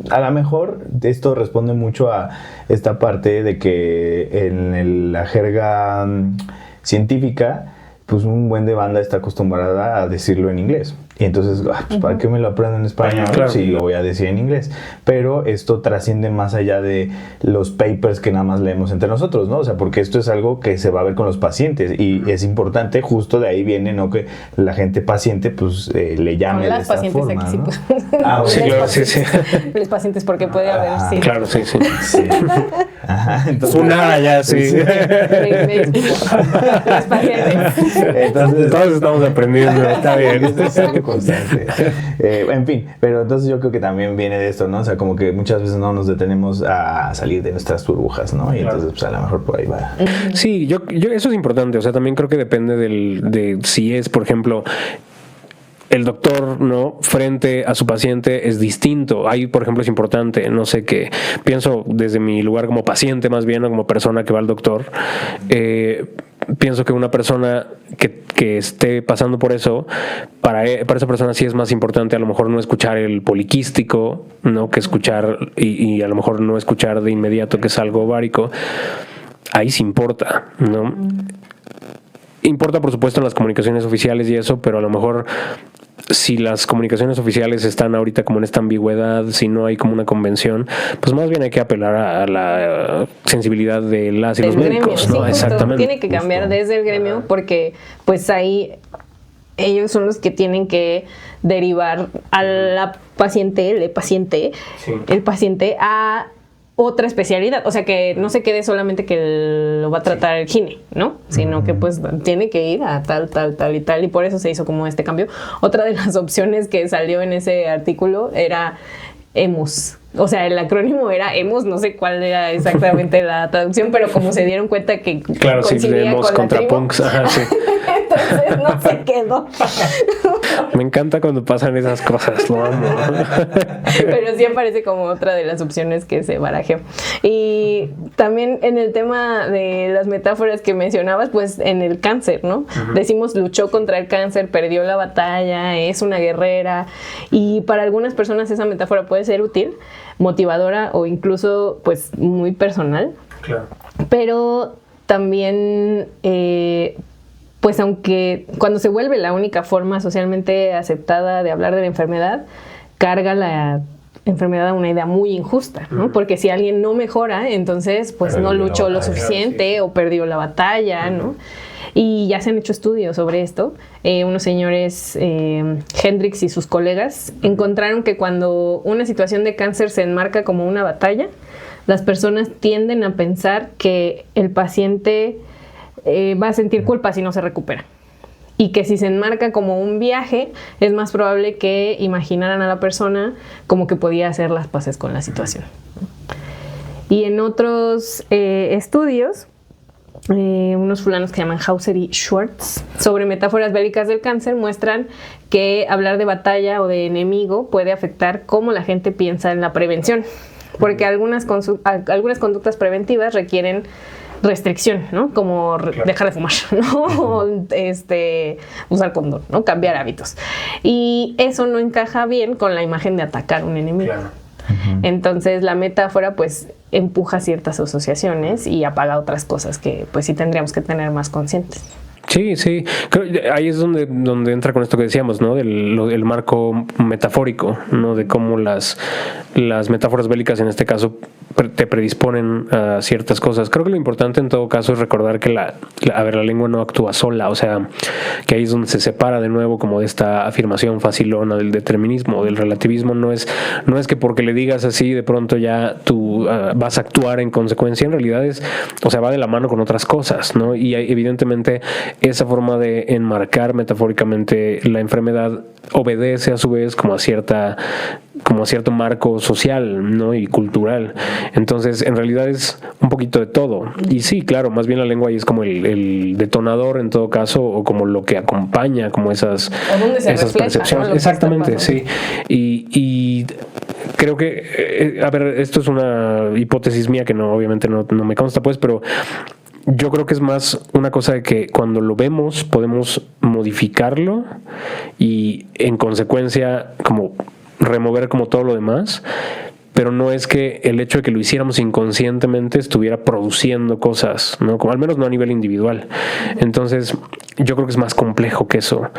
a lo mejor esto responde mucho a esta parte de que en la jerga científica, pues un buen de banda está acostumbrada a decirlo en inglés. Y entonces, pues, ¿para qué me lo aprendo en español? Claro. Si lo voy a decir en inglés. Pero esto trasciende más allá de los papers que nada más leemos entre nosotros, ¿no? O sea, porque esto es algo que se va a ver con los pacientes y es importante, justo de ahí viene, ¿no? Que la gente paciente, pues, le llame No, de las esta pacientes forma, aquí sí, ¿no? pues. Sí, claro, sí. Los pacientes, porque puede haber, sí. Claro, sí. Sí. Ajá, entonces... Una ya, sí. Me disculpo. Los pacientes. Entonces, Todos estamos aprendiendo, está bien. esto es algo constante. En fin, pero entonces yo creo que también viene de esto, ¿no? O sea, como que muchas veces no nos detenemos a salir de nuestras burbujas, ¿no? Y entonces, pues a lo mejor por ahí va. Sí, yo eso es importante. O sea, también creo que depende de si es, por ejemplo, el doctor, ¿no? Frente a su paciente es distinto. Ahí, por ejemplo, es importante, no sé qué. Pienso desde mi lugar como paciente más bien, o como persona que va al doctor. Pienso que una persona que esté pasando por eso, para esa persona sí es más importante a lo mejor no escuchar el poliquístico, ¿no? Que escuchar y a lo mejor no escuchar de inmediato que es algo ovárico. Ahí sí importa, ¿no? Importa, por supuesto, en las comunicaciones oficiales y eso, pero a lo mejor si las comunicaciones oficiales están ahorita como en esta ambigüedad, si no hay como una convención, pues más bien hay que apelar a la sensibilidad de las y los médicos, ¿no? Sí, Exactamente. Tiene que cambiar desde el gremio porque pues ahí ellos son los que tienen que derivar a la paciente, el paciente a otra especialidad. O sea, que no se quede solamente que lo va a tratar el gine, ¿no? Sino que pues tiene que ir a tal y tal. Y por eso se hizo como este cambio. Otra de las opciones que salió en ese artículo era EMUS. O sea, el acrónimo era EMUS, no sé cuál era exactamente la traducción, pero como se dieron cuenta que claro, sí, EMUS contra punks. Ajá, sí. Entonces no se quedó. Me encanta cuando pasan esas cosas, lo amo. Pero sí aparece como otra de las opciones que se barajeó. Y también en el tema de las metáforas que mencionabas, pues en el cáncer, ¿no? Decimos luchó contra el cáncer, perdió la batalla, es una guerrera. Y para algunas personas esa metáfora puede ser útil, motivadora o incluso pues muy personal. Claro. Pero también pues aunque cuando se vuelve la única forma socialmente aceptada de hablar de la enfermedad, carga la enfermedad a una idea muy injusta, ¿no? Porque si alguien no mejora, entonces pues no luchó lo suficiente o perdió la batalla, ¿no? Y ya se han hecho estudios sobre esto. Unos señores, Hendricks y sus colegas, encontraron que cuando una situación de cáncer se enmarca como una batalla, las personas tienden a pensar que el paciente va a sentir culpa si no se recupera. Y que si se enmarca como un viaje, es más probable que imaginaran a la persona como que podía hacer las paces con la situación. Y en otros estudios, unos fulanos que se llaman Hauser y Schwartz, sobre metáforas bélicas del cáncer, muestran que hablar de batalla o de enemigo puede afectar cómo la gente piensa en la prevención. Porque algunas conductas preventivas requieren restricción, ¿no? Como dejar de fumar, ¿no? O, usar condón, ¿no? Cambiar hábitos. Y eso no encaja bien con la imagen de atacar a un enemigo. Claro. Entonces la metáfora pues empuja ciertas asociaciones y apaga otras cosas que pues sí tendríamos que tener más conscientes. Sí, sí. Creo, ahí es donde entra con esto que decíamos, ¿no? El marco metafórico, ¿no? De cómo las metáforas bélicas en este caso te predisponen a ciertas cosas. Creo que lo importante en todo caso es recordar que la lengua no actúa sola, o sea, que ahí es donde se separa de nuevo como de esta afirmación facilona del determinismo o del relativismo. No es que porque le digas así de pronto ya tú vas a actuar en consecuencia. En realidad va de la mano con otras cosas, ¿no? Y evidentemente esa forma de enmarcar metafóricamente la enfermedad obedece a su vez como a cierto marco social, ¿no? Y cultural. Entonces, en realidad es un poquito de todo. Y sí, claro, más bien la lengua ahí es como el detonador en todo caso, o como lo que acompaña como esas percepciones. ¿No? Exactamente, sí. Y creo que, esto es una hipótesis mía que obviamente no me consta, pues, pero yo creo que es más una cosa de que cuando lo vemos podemos modificarlo y en consecuencia como remover como todo lo demás, pero no es que el hecho de que lo hiciéramos inconscientemente estuviera produciendo cosas, ¿no? Como al menos no a nivel individual. Entonces yo creo que es más complejo que eso,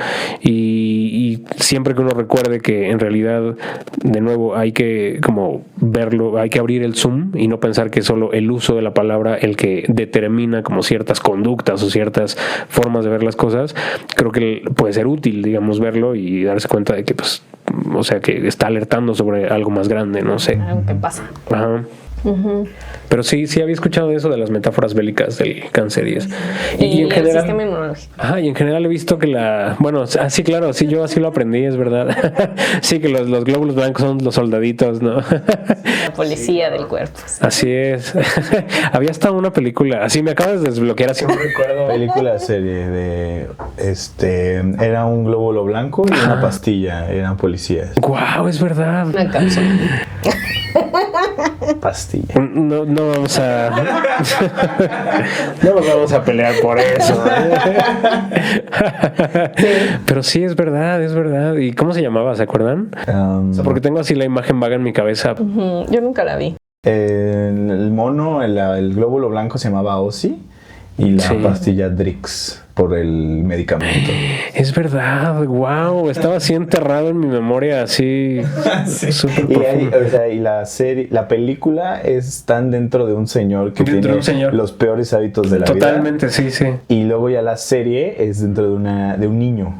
y siempre que uno recuerde que en realidad de nuevo hay que como verlo, hay que abrir el zoom y no pensar que es solo el uso de la palabra el que determina como ciertas conductas o ciertas formas de ver las cosas. Creo que puede ser útil, digamos, verlo y darse cuenta de que pues, o sea, que está alertando sobre algo más grande, no sé. Algo que pasa. Ajá. Uh-huh. Pero sí había escuchado eso de las metáforas bélicas del cáncer y en general, el sistema inmunológico. Ajá, y en general he visto que sí, claro, sí, yo así lo aprendí, es verdad. Sí, que los glóbulos blancos son los soldaditos, ¿no? La policía del cuerpo. Sí. Así es. Había hasta una película, así me acabas de desbloquear, así me recuerdo. Película serie de era un glóbulo blanco y una pastilla, eran policías. Guau, es verdad. Una cápsula. Pastilla. No vamos a no nos vamos a pelear por eso. Sí. Pero sí, es verdad. ¿Y cómo se llamaba? ¿Se acuerdan? O sea, porque tengo así la imagen vaga en mi cabeza. Uh-huh. Yo nunca la vi. El mono, el glóbulo blanco se llamaba Ozzy y la pastilla Drix por el medicamento. Es verdad, wow, estaba así enterrado en mi memoria, así súper profundo. Y la serie, la película están dentro de un señor que tiene los peores hábitos de la vida. Totalmente, sí. Y luego ya la serie es dentro de un niño.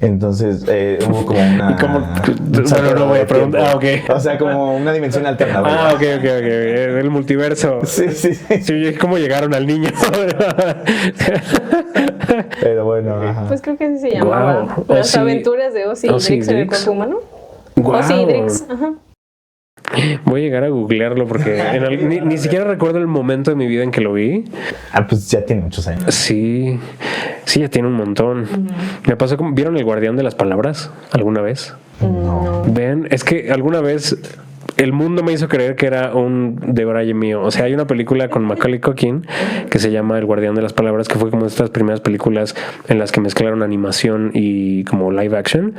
Entonces hubo como una... ¿Y cómo? un salto Bueno, no voy a de preguntar. tiempo. Ah, ok. O sea, como una dimensión alterna. vaya. Ah, ok. El multiverso. Sí. Sí, ¿cómo llegaron al niño? Pero bueno, ajá. Pues creo que así se llamaba. Guau. Las Ozzy- aventuras de Ozzy y Ozzy Drix en el Drix. cuerpo humano. Guau. Ozzy y Drix, ajá. Voy a llegar a googlearlo porque ni siquiera recuerdo el momento de mi vida en que lo vi. Pues ya tiene muchos años. Sí, ya tiene un montón. Me pasó como... ¿Vieron El Guardián de las Palabras alguna vez? No. Ven, es que alguna vez el mundo me hizo creer que era un debraye mío. O sea, hay una película con Macaulay Culkin que se llama El Guardián de las Palabras, que fue como de estas primeras películas en las que mezclaron animación y como live action.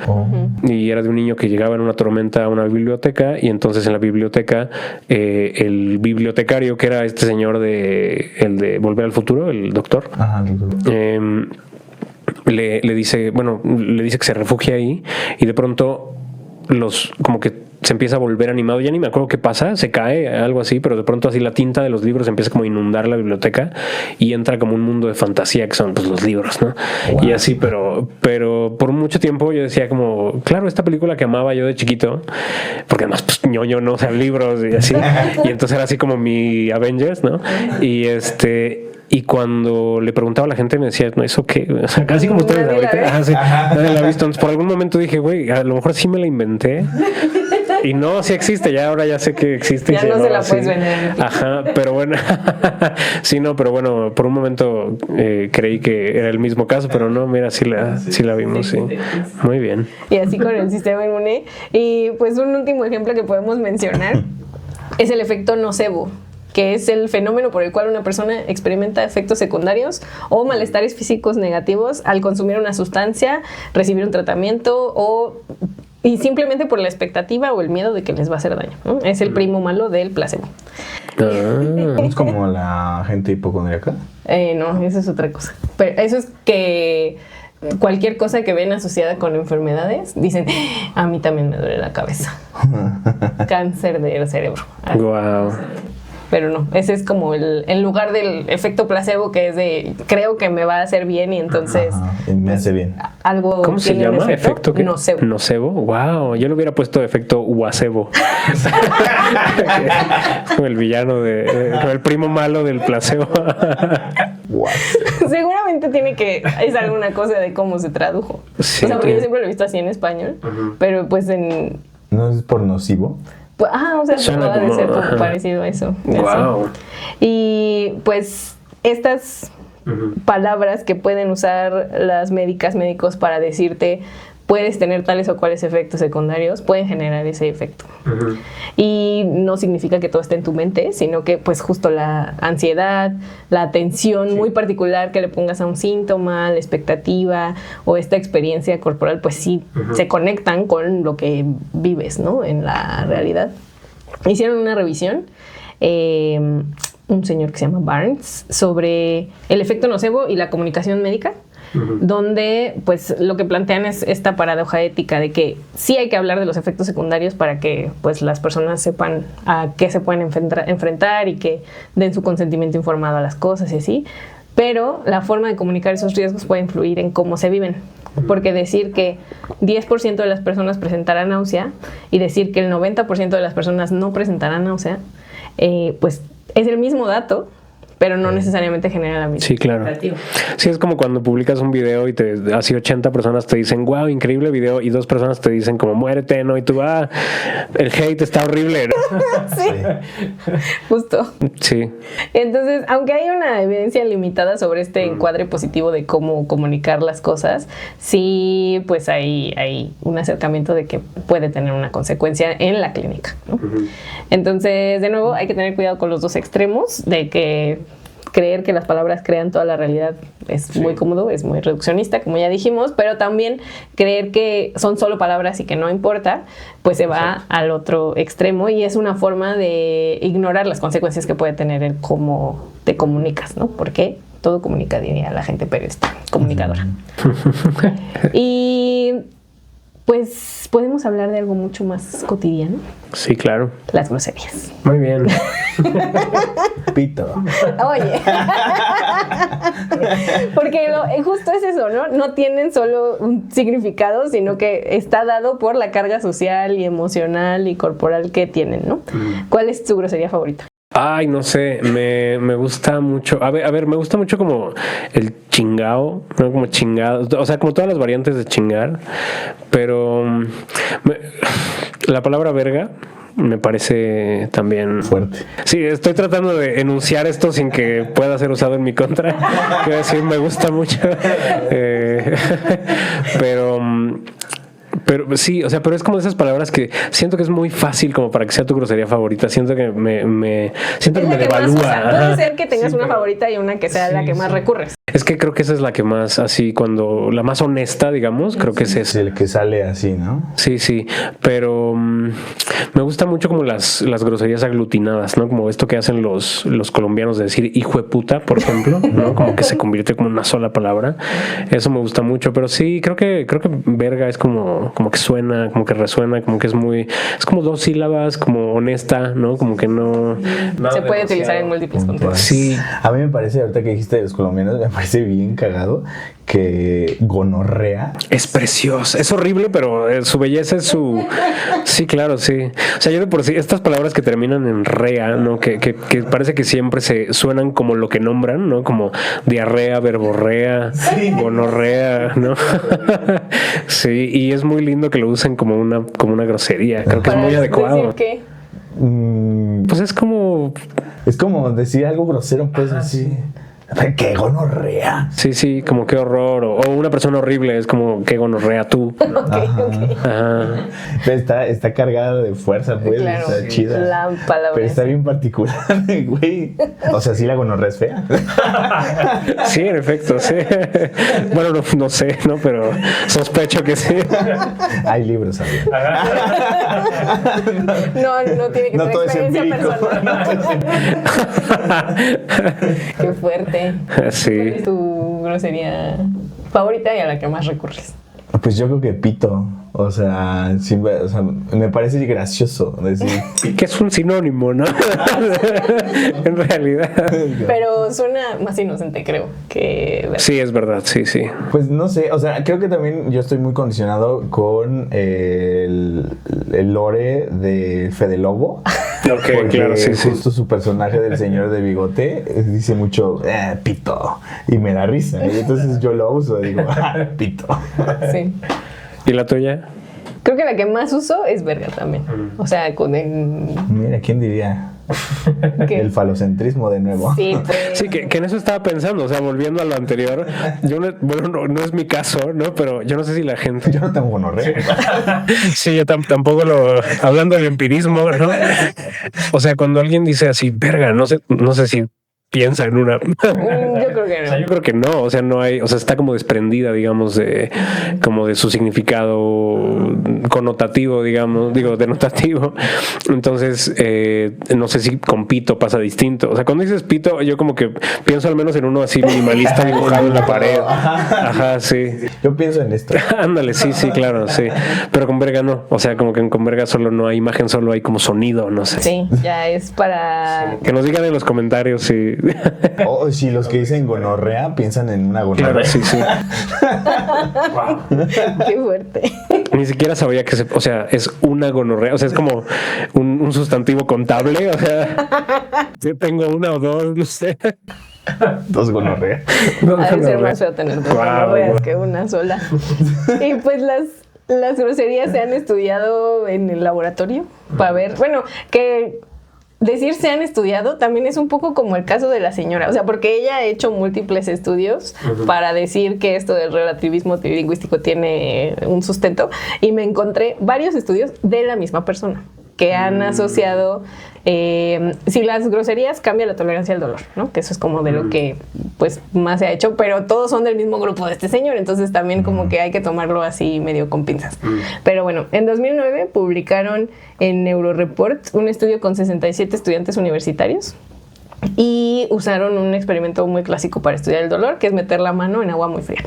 Y era de un niño que llegaba en una tormenta a una biblioteca, y entonces en la biblioteca el bibliotecario, que era este señor el de Volver al Futuro, el doctor, Ajá. le dice que se refugia ahí, y de pronto como que se empieza a volver animado. Ya ni me acuerdo qué pasa, se cae, algo así, pero de pronto así la tinta de los libros empieza como a inundar la biblioteca y entra como un mundo de fantasía que son pues los libros, ¿no? Wow. Y así, pero por mucho tiempo yo decía como, claro, esta película que amaba yo de chiquito, porque además pues ñoño, no, o sea, libros y así, y entonces era así como mi Avengers, ¿no? Y cuando le preguntaba a la gente me decía, ¿no, eso qué? O sea, casi como ustedes ahorita. Sí, nadie la ha visto. Entonces, por algún momento dije, güey, a lo mejor sí me la inventé. Y no, sí existe, ahora ya sé que existe. Ya no se la puedes vender. Ajá, pero bueno. Sí, no, pero bueno, por un momento creí que era el mismo caso, pero no, mira, sí la vimos, sí. Muy bien. Y así con el sistema inmune. Y pues un último ejemplo que podemos mencionar es el efecto nocebo, que es el fenómeno por el cual una persona experimenta efectos secundarios o malestares físicos negativos al consumir una sustancia, recibir un tratamiento y simplemente por la expectativa o el miedo de que les va a hacer daño, ¿no? Es el primo malo del placebo. ¿Es como la gente hipocondríaca? No, eso es otra cosa. Pero eso es que cualquier cosa que ven asociada con enfermedades, dicen, a mí también me duele la cabeza. Cáncer del cerebro. Wow. Pero no, ese es como en lugar del efecto placebo, que es de creo que me va a hacer bien y entonces me hace bien. Algo. ¿Cómo se llama? ¿Efecto qué? Nocebo. Nocebo. Wow, yo le hubiera puesto efecto guasebo. Como el villano el primo malo del placebo. Seguramente es alguna cosa de cómo se tradujo. Sí, o sea, porque yo siempre lo he visto así en español, pero pues ¿No es por nocivo? Pues, o sea, suena puede ser como ajá. parecido a eso. Wow. Y pues estas palabras que pueden usar las médicos para decirte puedes tener tales o cuales efectos secundarios, pueden generar ese efecto. Y no significa que todo esté en tu mente, sino que pues justo la ansiedad, la atención muy particular que le pongas a un síntoma, la expectativa o esta experiencia corporal, pues sí se conectan con lo que vives, ¿no? En la realidad. Hicieron una revisión, un señor que se llama Barnes, sobre el efecto nocebo y la comunicación médica, donde pues lo que plantean es esta paradoja ética de que sí hay que hablar de los efectos secundarios para que pues las personas sepan a qué se pueden enfrentar y que den su consentimiento informado a las cosas y así, pero la forma de comunicar esos riesgos puede influir en cómo se viven, porque decir que 10% de las personas presentarán náusea y decir que el 90% de las personas no presentarán náusea, pues es el mismo dato, pero no necesariamente genera la misma. Sí, claro. Sí, es como cuando publicas un video y así 80 personas te dicen, wow, increíble video, y 2 personas te dicen como, muérete, ¿no? Y tú, el hate está horrible, ¿no? Sí, justo. Sí. Entonces, aunque hay una evidencia limitada sobre este encuadre positivo de cómo comunicar las cosas, sí, pues hay un acercamiento de que puede tener una consecuencia en la clínica, ¿no? Entonces, de nuevo, hay que tener cuidado con los dos extremos, de que creer que las palabras crean toda la realidad es muy cómodo, es muy reduccionista, como ya dijimos, pero también creer que son solo palabras y que no importa, pues se va al otro extremo y es una forma de ignorar las consecuencias que puede tener el cómo te comunicas, ¿no? Porque todo comunica, diría la gente periodista, comunicadora. Y pues podemos hablar de algo mucho más cotidiano. Sí, claro. Las groserías. Muy bien. Pito. Oye. Porque justo es eso, ¿no? No tienen solo un significado, sino que está dado por la carga social y emocional y corporal que tienen, ¿no? ¿Cuál es tu grosería favorita? Ay, no sé, me gusta mucho. A ver, me gusta mucho como el chingao, ¿no? Como chingado, o sea, como todas las variantes de chingar, pero la palabra verga me parece también fuerte. Sí, estoy tratando de enunciar esto sin que pueda ser usado en mi contra. Quiero decir, me gusta mucho. Pero sí, o sea, pero es como de esas palabras que siento que es muy fácil como para que sea tu grosería favorita. Siento que siento que me devalúa. Puede ser que tengas una favorita y una que sea la que más recurres. Es que creo que esa es la que más, así, la más honesta, digamos, creo que es esa. El que sale así, ¿no? Sí, pero me gusta mucho como las groserías aglutinadas, ¿no? Como esto que hacen los colombianos de decir hijo de puta, por ejemplo, ¿no? Como que se convierte como en una sola palabra. Eso me gusta mucho, pero sí, creo que verga es como que suena, como que resuena, como que es como 2 sílabas, como honesta, ¿no? Como que no... Se puede utilizar en múltiples contextos. Sí. A mí me parece, ahorita que dijiste de los colombianos, me parece bien cagado que gonorrea es precioso, es horrible, pero su belleza es su... Sí, claro, sí. O sea, yo de por sí, estas palabras que terminan en rea, ¿no? Que parece que siempre se suenan como lo que nombran, ¿no? Como diarrea, verborrea, gonorrea, ¿no? Sí, y es muy lindo que lo usen como una grosería. Creo que es muy adecuado. ¿Decir qué? Pues es como decir algo grosero, pues así. ¡Qué gonorrea! Sí, como qué horror. O una persona horrible es como qué gonorrea tú. Okay. Ajá. Está cargada de fuerza, pues. Claro, está chida. la palabra. Pero está bien particular, güey. O sea, sí, la gonorrea es fea. Sí, en efecto, sí. Bueno, no sé, ¿no? Pero sospecho que sí. Hay libros, ¿sabes? No tiene que No ser todo es experiencia empírico. personal. Qué fuerte. Sí. ¿Cuál es tu grosería favorita y a la que más recurres? Pues yo creo que pito. O sea, me parece gracioso decir Que es un sinónimo, ¿no? En realidad. Pero suena más inocente, creo, que... Sí, es verdad, sí. Pues no sé, o sea, creo que también yo estoy muy condicionado con el lore de Fede Lobo. Ok, claro, sí. Justo su personaje del señor de bigote dice mucho pito y me da risa. Y entonces yo lo uso, digo, pito. Sí. ¿Y la tuya? Creo que la que más uso es verga también. O sea, con el... Mira, ¿quién diría? ¿Qué? El falocentrismo de nuevo. Sí, pues... Sí, que en eso estaba pensando, o sea, volviendo a lo anterior, no es mi caso, ¿no? Pero yo no sé si la gente... Yo no tengo gonorrea. Sí, yo tampoco hablando del empirismo, ¿no? O sea, cuando alguien dice así, verga, no sé si piensa en una... Yo creo que no. O sea, yo creo que no, o sea, no hay, o sea, está como desprendida, digamos, como de su significado connotativo, digamos, denotativo. Entonces, no sé si con pito pasa distinto. O sea, cuando dices pito, yo como que pienso al menos en uno así minimalista dibujado en la pared. Ajá, sí. Yo pienso en esto. Ándale, sí, claro, sí. Pero con verga no. O sea, como que con verga solo no hay imagen, solo hay como sonido, no sé. Sí, ya es para... Que nos digan en los comentarios si... O si los que dicen gonorrea piensan en una gonorrea. Claro, sí. Qué fuerte. Ni siquiera sabía que o sea, es una gonorrea. O sea, es como un sustantivo contable. O sea, yo tengo una o dos, no sé. 2 gonorreas. Ha de ser más feo tener 2 gonorreas que una sola. Y pues las groserías se han estudiado en el laboratorio para ver, bueno, que decir se han estudiado también es un poco como el caso de la señora, o sea, porque ella ha hecho múltiples estudios para decir que esto del relativismo lingüístico tiene un sustento, y me encontré varios estudios de la misma persona que han asociado si las groserías cambia la tolerancia al dolor, ¿no? Que eso es como de lo que pues más se ha hecho, pero todos son del mismo grupo de este señor, entonces también como que hay que tomarlo así medio con pinzas. Pero bueno, en 2009 publicaron en Neuroreport un estudio con 67 estudiantes universitarios y usaron un experimento muy clásico para estudiar el dolor, que es meter la mano en agua muy fría.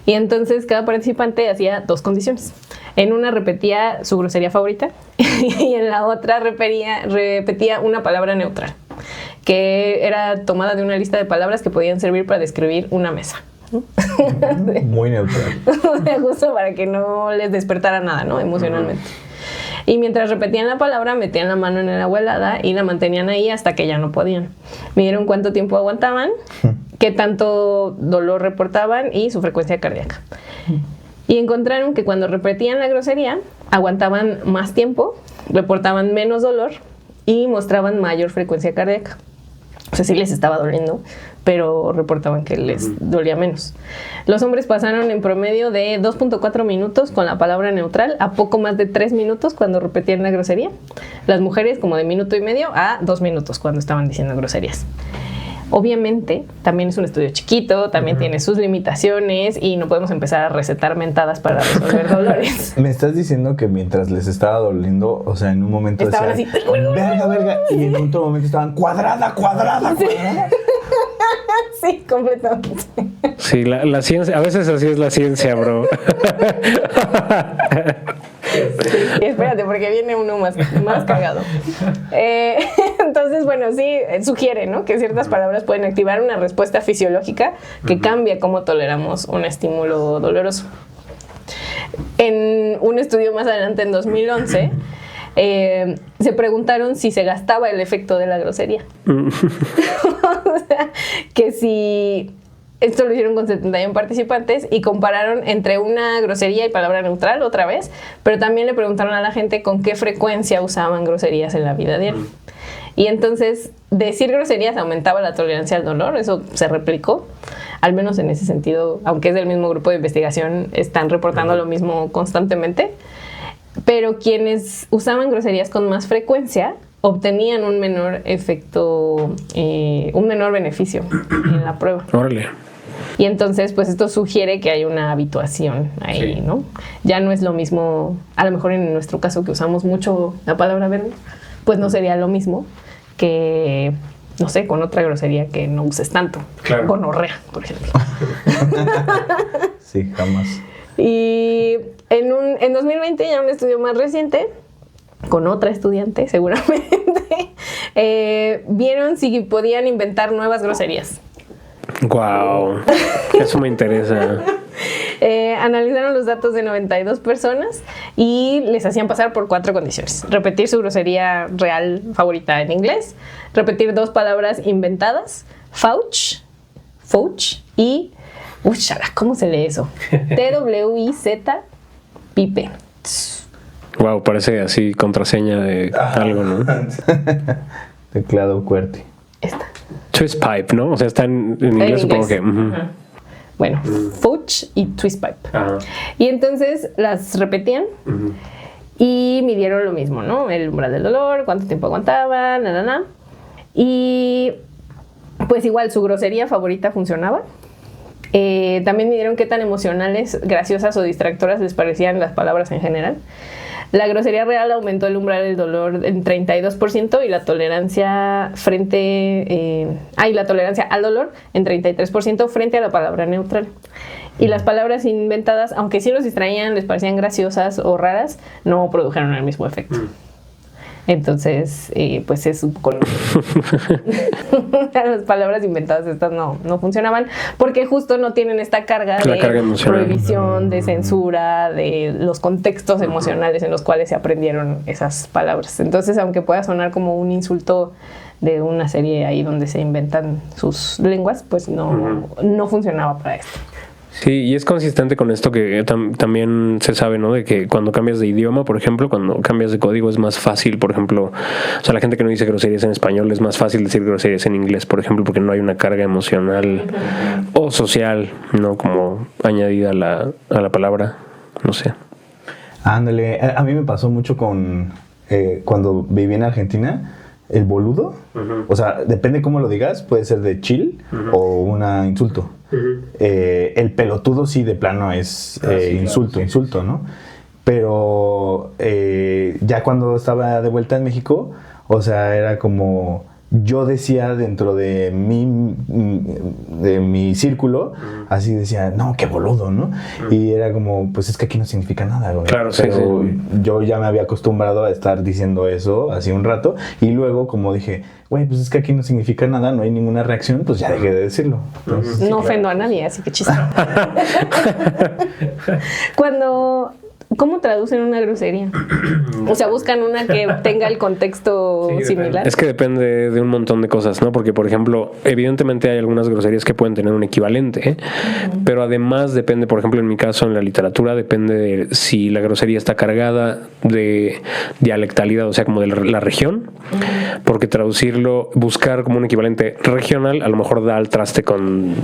Y entonces cada participante hacía 2 condiciones. En una repetía su grosería favorita y en la otra repetía una palabra neutral, que era tomada de una lista de palabras que podían servir para describir una mesa. Muy neutral. Justo para que no les despertara nada, ¿no? Emocionalmente. Y mientras repetían la palabra, metían la mano en el agua helada y la mantenían ahí hasta que ya no podían. Midieron cuánto tiempo aguantaban, qué tanto dolor reportaban y su frecuencia cardíaca. Y encontraron que cuando repetían la grosería, aguantaban más tiempo, reportaban menos dolor y mostraban mayor frecuencia cardíaca. O sea, sí les estaba doliendo, pero reportaban que les dolía menos. Los hombres pasaron en promedio de 2.4 minutos con la palabra neutral a poco más de 3 minutos cuando repetían la grosería. Las mujeres como de 1.5 minutos a 2 minutos cuando estaban diciendo groserías. Obviamente, también es un estudio chiquito, también tiene sus limitaciones y no podemos empezar a recetar mentadas para resolver dolores. Me estás diciendo que mientras les estaba doliendo, o sea, en un momento estaban decían, así, verga, y en otro momento estaban cuadrada. Sí, completamente. Sí, la ciencia, a veces así es la ciencia, bro. Sí, espérate, porque viene uno más cagado. Entonces, bueno, sí, sugiere, ¿no?, que ciertas palabras pueden activar una respuesta fisiológica que cambia cómo toleramos un estímulo doloroso. En un estudio más adelante, en 2011, se preguntaron si se gastaba el efecto de la grosería. O sea, que si... Esto lo hicieron con 71 participantes y compararon entre una grosería y palabra neutral otra vez, pero también le preguntaron a la gente con qué frecuencia usaban groserías en la vida diaria. Y entonces, decir groserías aumentaba la tolerancia al dolor, eso se replicó, al menos en ese sentido, aunque es del mismo grupo de investigación, están reportando lo mismo constantemente. Pero quienes usaban groserías con más frecuencia obtenían un menor efecto, un menor beneficio en la prueba. Órale. Y entonces, pues esto sugiere que hay una habituación ahí, sí, ¿no? Ya no es lo mismo, a lo mejor en nuestro caso que usamos mucho la palabra verde, pues no sería lo mismo que, no sé, con otra grosería que no uses tanto. Claro. Gonorrea, por ejemplo. Sí, jamás. Y en 2020, ya un estudio más reciente, con otra estudiante seguramente, vieron si podían inventar nuevas groserías. Wow, eso me interesa. Analizaron los datos de 92 personas y les hacían pasar por 4 condiciones: repetir su grosería real favorita en inglés, repetir 2 palabras inventadas, fouch y ¿cómo se lee eso? TWIZ pipe. Wow, parece así contraseña de algo, ¿no? Teclado QWERTY. Esta. Twist pipe, ¿no? O sea, está en inglés, supongo que. Bueno, fouch y twist pipe. Y entonces las repetían y midieron lo mismo, ¿no? El umbral del dolor, cuánto tiempo aguantaban, Y pues igual su grosería favorita funcionaba. También midieron qué tan emocionales, graciosas o distractoras les parecían las palabras en general. La grosería real aumentó el umbral del dolor en 32% y la tolerancia la tolerancia al dolor en 33% frente a la palabra neutral. Y las palabras inventadas, aunque sí los distraían, les parecían graciosas o raras, no produjeron el mismo efecto. Entonces, pues es un poco... Las palabras inventadas estas no funcionaban porque justo no tienen esta carga de prohibición, de censura, de los contextos emocionales en los cuales se aprendieron esas palabras. Entonces, aunque pueda sonar como un insulto de una serie ahí donde se inventan sus lenguas, pues no funcionaba para esto. Sí, y es consistente con esto que también se sabe, ¿no? De que cuando cambias de idioma, por ejemplo, cuando cambias de código es más fácil, por ejemplo, o sea, la gente que no dice groserías en español es más fácil decir groserías en inglés, por ejemplo, porque no hay una carga emocional o social, ¿no? Como añadida a la palabra, no sé. Ándale, a mí me pasó mucho con cuando viví en Argentina, el boludo, o sea, depende cómo lo digas, puede ser de chill o un insulto. El pelotudo sí de plano es insulto, ¿no? Pero ya cuando estaba de vuelta en México, o sea, era como yo decía dentro de mi círculo, así decía, no, qué boludo, ¿no? Y era como, pues es que aquí no significa nada, güey. Claro, sí, pero sí. yo ya me había acostumbrado a estar diciendo eso hace un rato, y luego como dije, güey, pues es que aquí no significa nada, no hay ninguna reacción, pues ya dejé de decirlo. Entonces, No ofendo a nadie, así que chiste. ¿Cómo traducen una grosería? O sea, buscan una que tenga el contexto similar. Es que depende de un montón de cosas, ¿no? Porque, por ejemplo, evidentemente hay algunas groserías que pueden tener un equivalente, pero además depende, por ejemplo, en mi caso, en la literatura, depende de si la grosería está cargada de dialectalidad, o sea, como de la región, porque traducirlo, buscar como un equivalente regional, a lo mejor da al traste con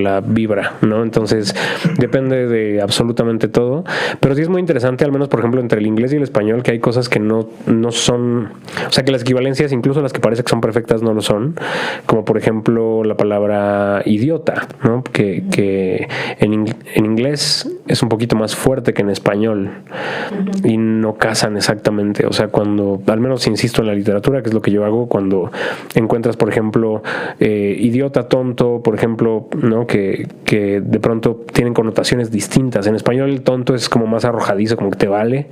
la vibra, ¿no? Entonces, depende de absolutamente todo, pero sí es muy interesante, al menos por ejemplo entre el inglés y el español, que hay cosas que no son, o sea que las equivalencias, incluso las que parece que son perfectas, no lo son, como por ejemplo la palabra idiota, ¿no? Que en inglés es un poquito más fuerte que en español y no casan exactamente, o sea, cuando, al menos insisto en la literatura, que es lo que yo hago, cuando encuentras por ejemplo idiota, tonto, por ejemplo, ¿no? Que de pronto tienen connotaciones distintas. En español el tonto es como más arrojadizo, como que te vale.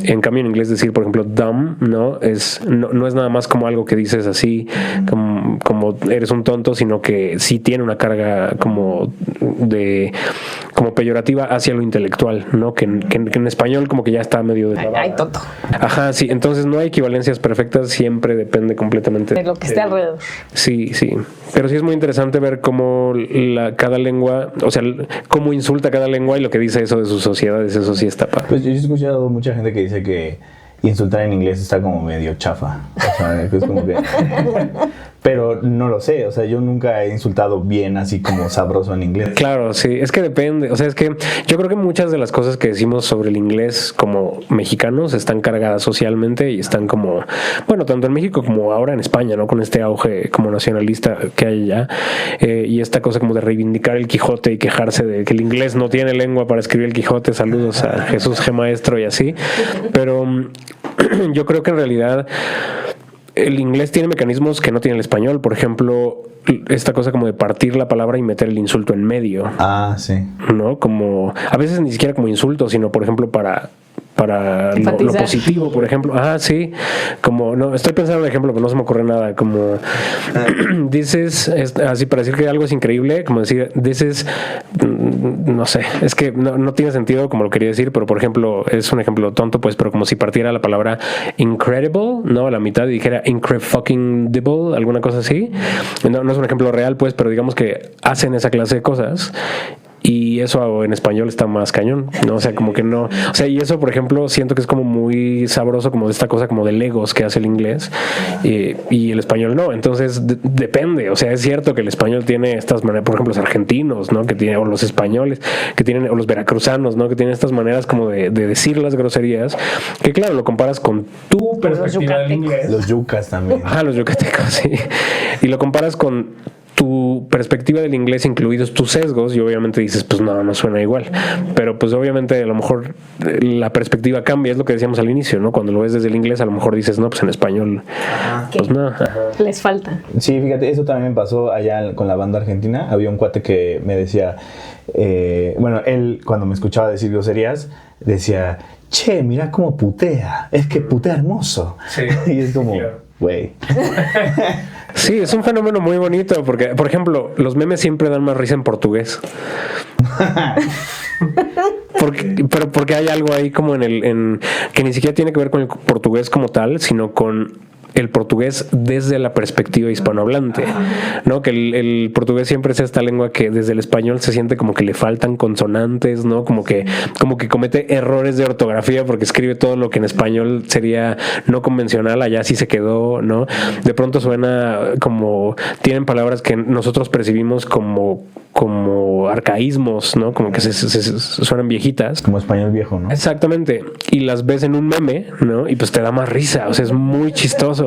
En cambio en inglés decir, por ejemplo, dumb, no es nada más como algo que dices así, como eres un tonto, sino que sí tiene una carga como peyorativa hacia lo intelectual, ¿no? Que en español como que ya está medio de Ay, tonto. Ajá, sí. Entonces no hay equivalencias perfectas, siempre depende completamente De lo que esté alrededor. Sí. Pero sí es muy interesante ver cómo cada lengua, o sea, cómo insulta cada lengua y lo que dice eso de sus sociedades, eso sí está padre. Pues yo he escuchado mucha gente que dice que insultar en inglés está como medio chafa. O sea, que es como que... Pero no lo sé, o sea, yo nunca he insultado bien así como sabroso en inglés. Claro, sí, es que depende, o sea, es que yo creo que muchas de las cosas que decimos sobre el inglés como mexicanos están cargadas socialmente y están como, bueno, tanto en México como ahora en España, ¿no? Con este auge como nacionalista que hay allá, y esta cosa como de reivindicar el Quijote y quejarse de que el inglés no tiene lengua para escribir el Quijote, saludos a Jesús G. Maestro y así, pero yo creo que en realidad el inglés tiene mecanismos que no tiene el español. Por ejemplo, esta cosa como de partir la palabra y meter el insulto en medio. Ah, sí. ¿No? Como, a veces ni siquiera como insulto, sino por ejemplo para lo positivo, por ejemplo. Ah, sí. Como, no, estoy pensando en un ejemplo, pero no se me ocurre nada. Como dices, así para decir que algo es increíble, como decir, dices, no sé, es que no tiene sentido como lo quería decir, pero por ejemplo, es un ejemplo tonto, pues, pero como si partiera la palabra incredible, ¿no? A la mitad y dijera incre-fucking-dible, alguna cosa así. No es un ejemplo real, pues, pero digamos que hacen esa clase de cosas. Y eso en español está más cañón, ¿no? O sea, como que no... O sea, y eso, por ejemplo, siento que es como muy sabroso, como de esta cosa como de legos que hace el inglés y el español no. Entonces, depende. O sea, es cierto que el español tiene estas maneras, por ejemplo, los argentinos, ¿no? Que tienen, o los españoles, que tienen, o los veracruzanos, ¿no? Que tienen estas maneras como de decir las groserías, que claro, lo comparas con tu perspectiva del inglés. Los yucas también. Ah, los yucatecos, sí. Y lo comparas con tu perspectiva del inglés, incluidos tus sesgos, y obviamente dices, pues no suena igual. Pero pues obviamente a lo mejor la perspectiva cambia, es lo que decíamos al inicio, ¿no? Cuando lo ves desde el inglés, a lo mejor dices, no, pues en español, pues no. Les falta. Sí, fíjate, eso también me pasó allá con la banda argentina. Había un cuate que me decía, bueno, él cuando me escuchaba decir groserías, decía, che, mira cómo putea, es que putea hermoso. Sí. Y es como, güey. Sí, es un fenómeno muy bonito porque, por ejemplo, los memes siempre dan más risa en portugués. Porque hay algo ahí como que ni siquiera tiene que ver con el portugués como tal, sino con el portugués desde la perspectiva hispanohablante, ¿no? Que el portugués siempre es esta lengua que desde el español se siente como que le faltan consonantes, ¿no? Como que comete errores de ortografía porque escribe todo lo que en español sería no convencional, allá sí se quedó, ¿no? De pronto suena como, tienen palabras que nosotros percibimos como arcaísmos, ¿no? Como que se suenan viejitas. Como español viejo, ¿no? Exactamente. Y las ves en un meme, ¿no? Y pues te da más risa, o sea, es muy chistoso.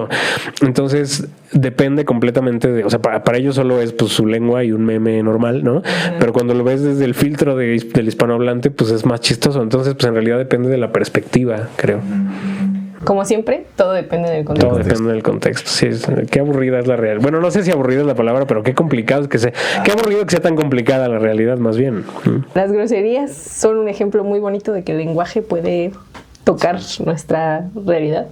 Entonces, depende completamente de, o sea, para ellos solo es pues su lengua y un meme normal, ¿no? Pero cuando lo ves desde el filtro del hispanohablante, pues es más chistoso. Entonces, pues en realidad depende de la perspectiva, creo. Como siempre, todo depende del Todo contexto. depende del contexto. Sí, qué aburrida es la realidad. Bueno, no sé si aburrida es la palabra, pero qué complicado es que sea. Qué aburrido que sea tan complicada la realidad, más bien. Las groserías son un ejemplo muy bonito de que el lenguaje puede tocar nuestra realidad.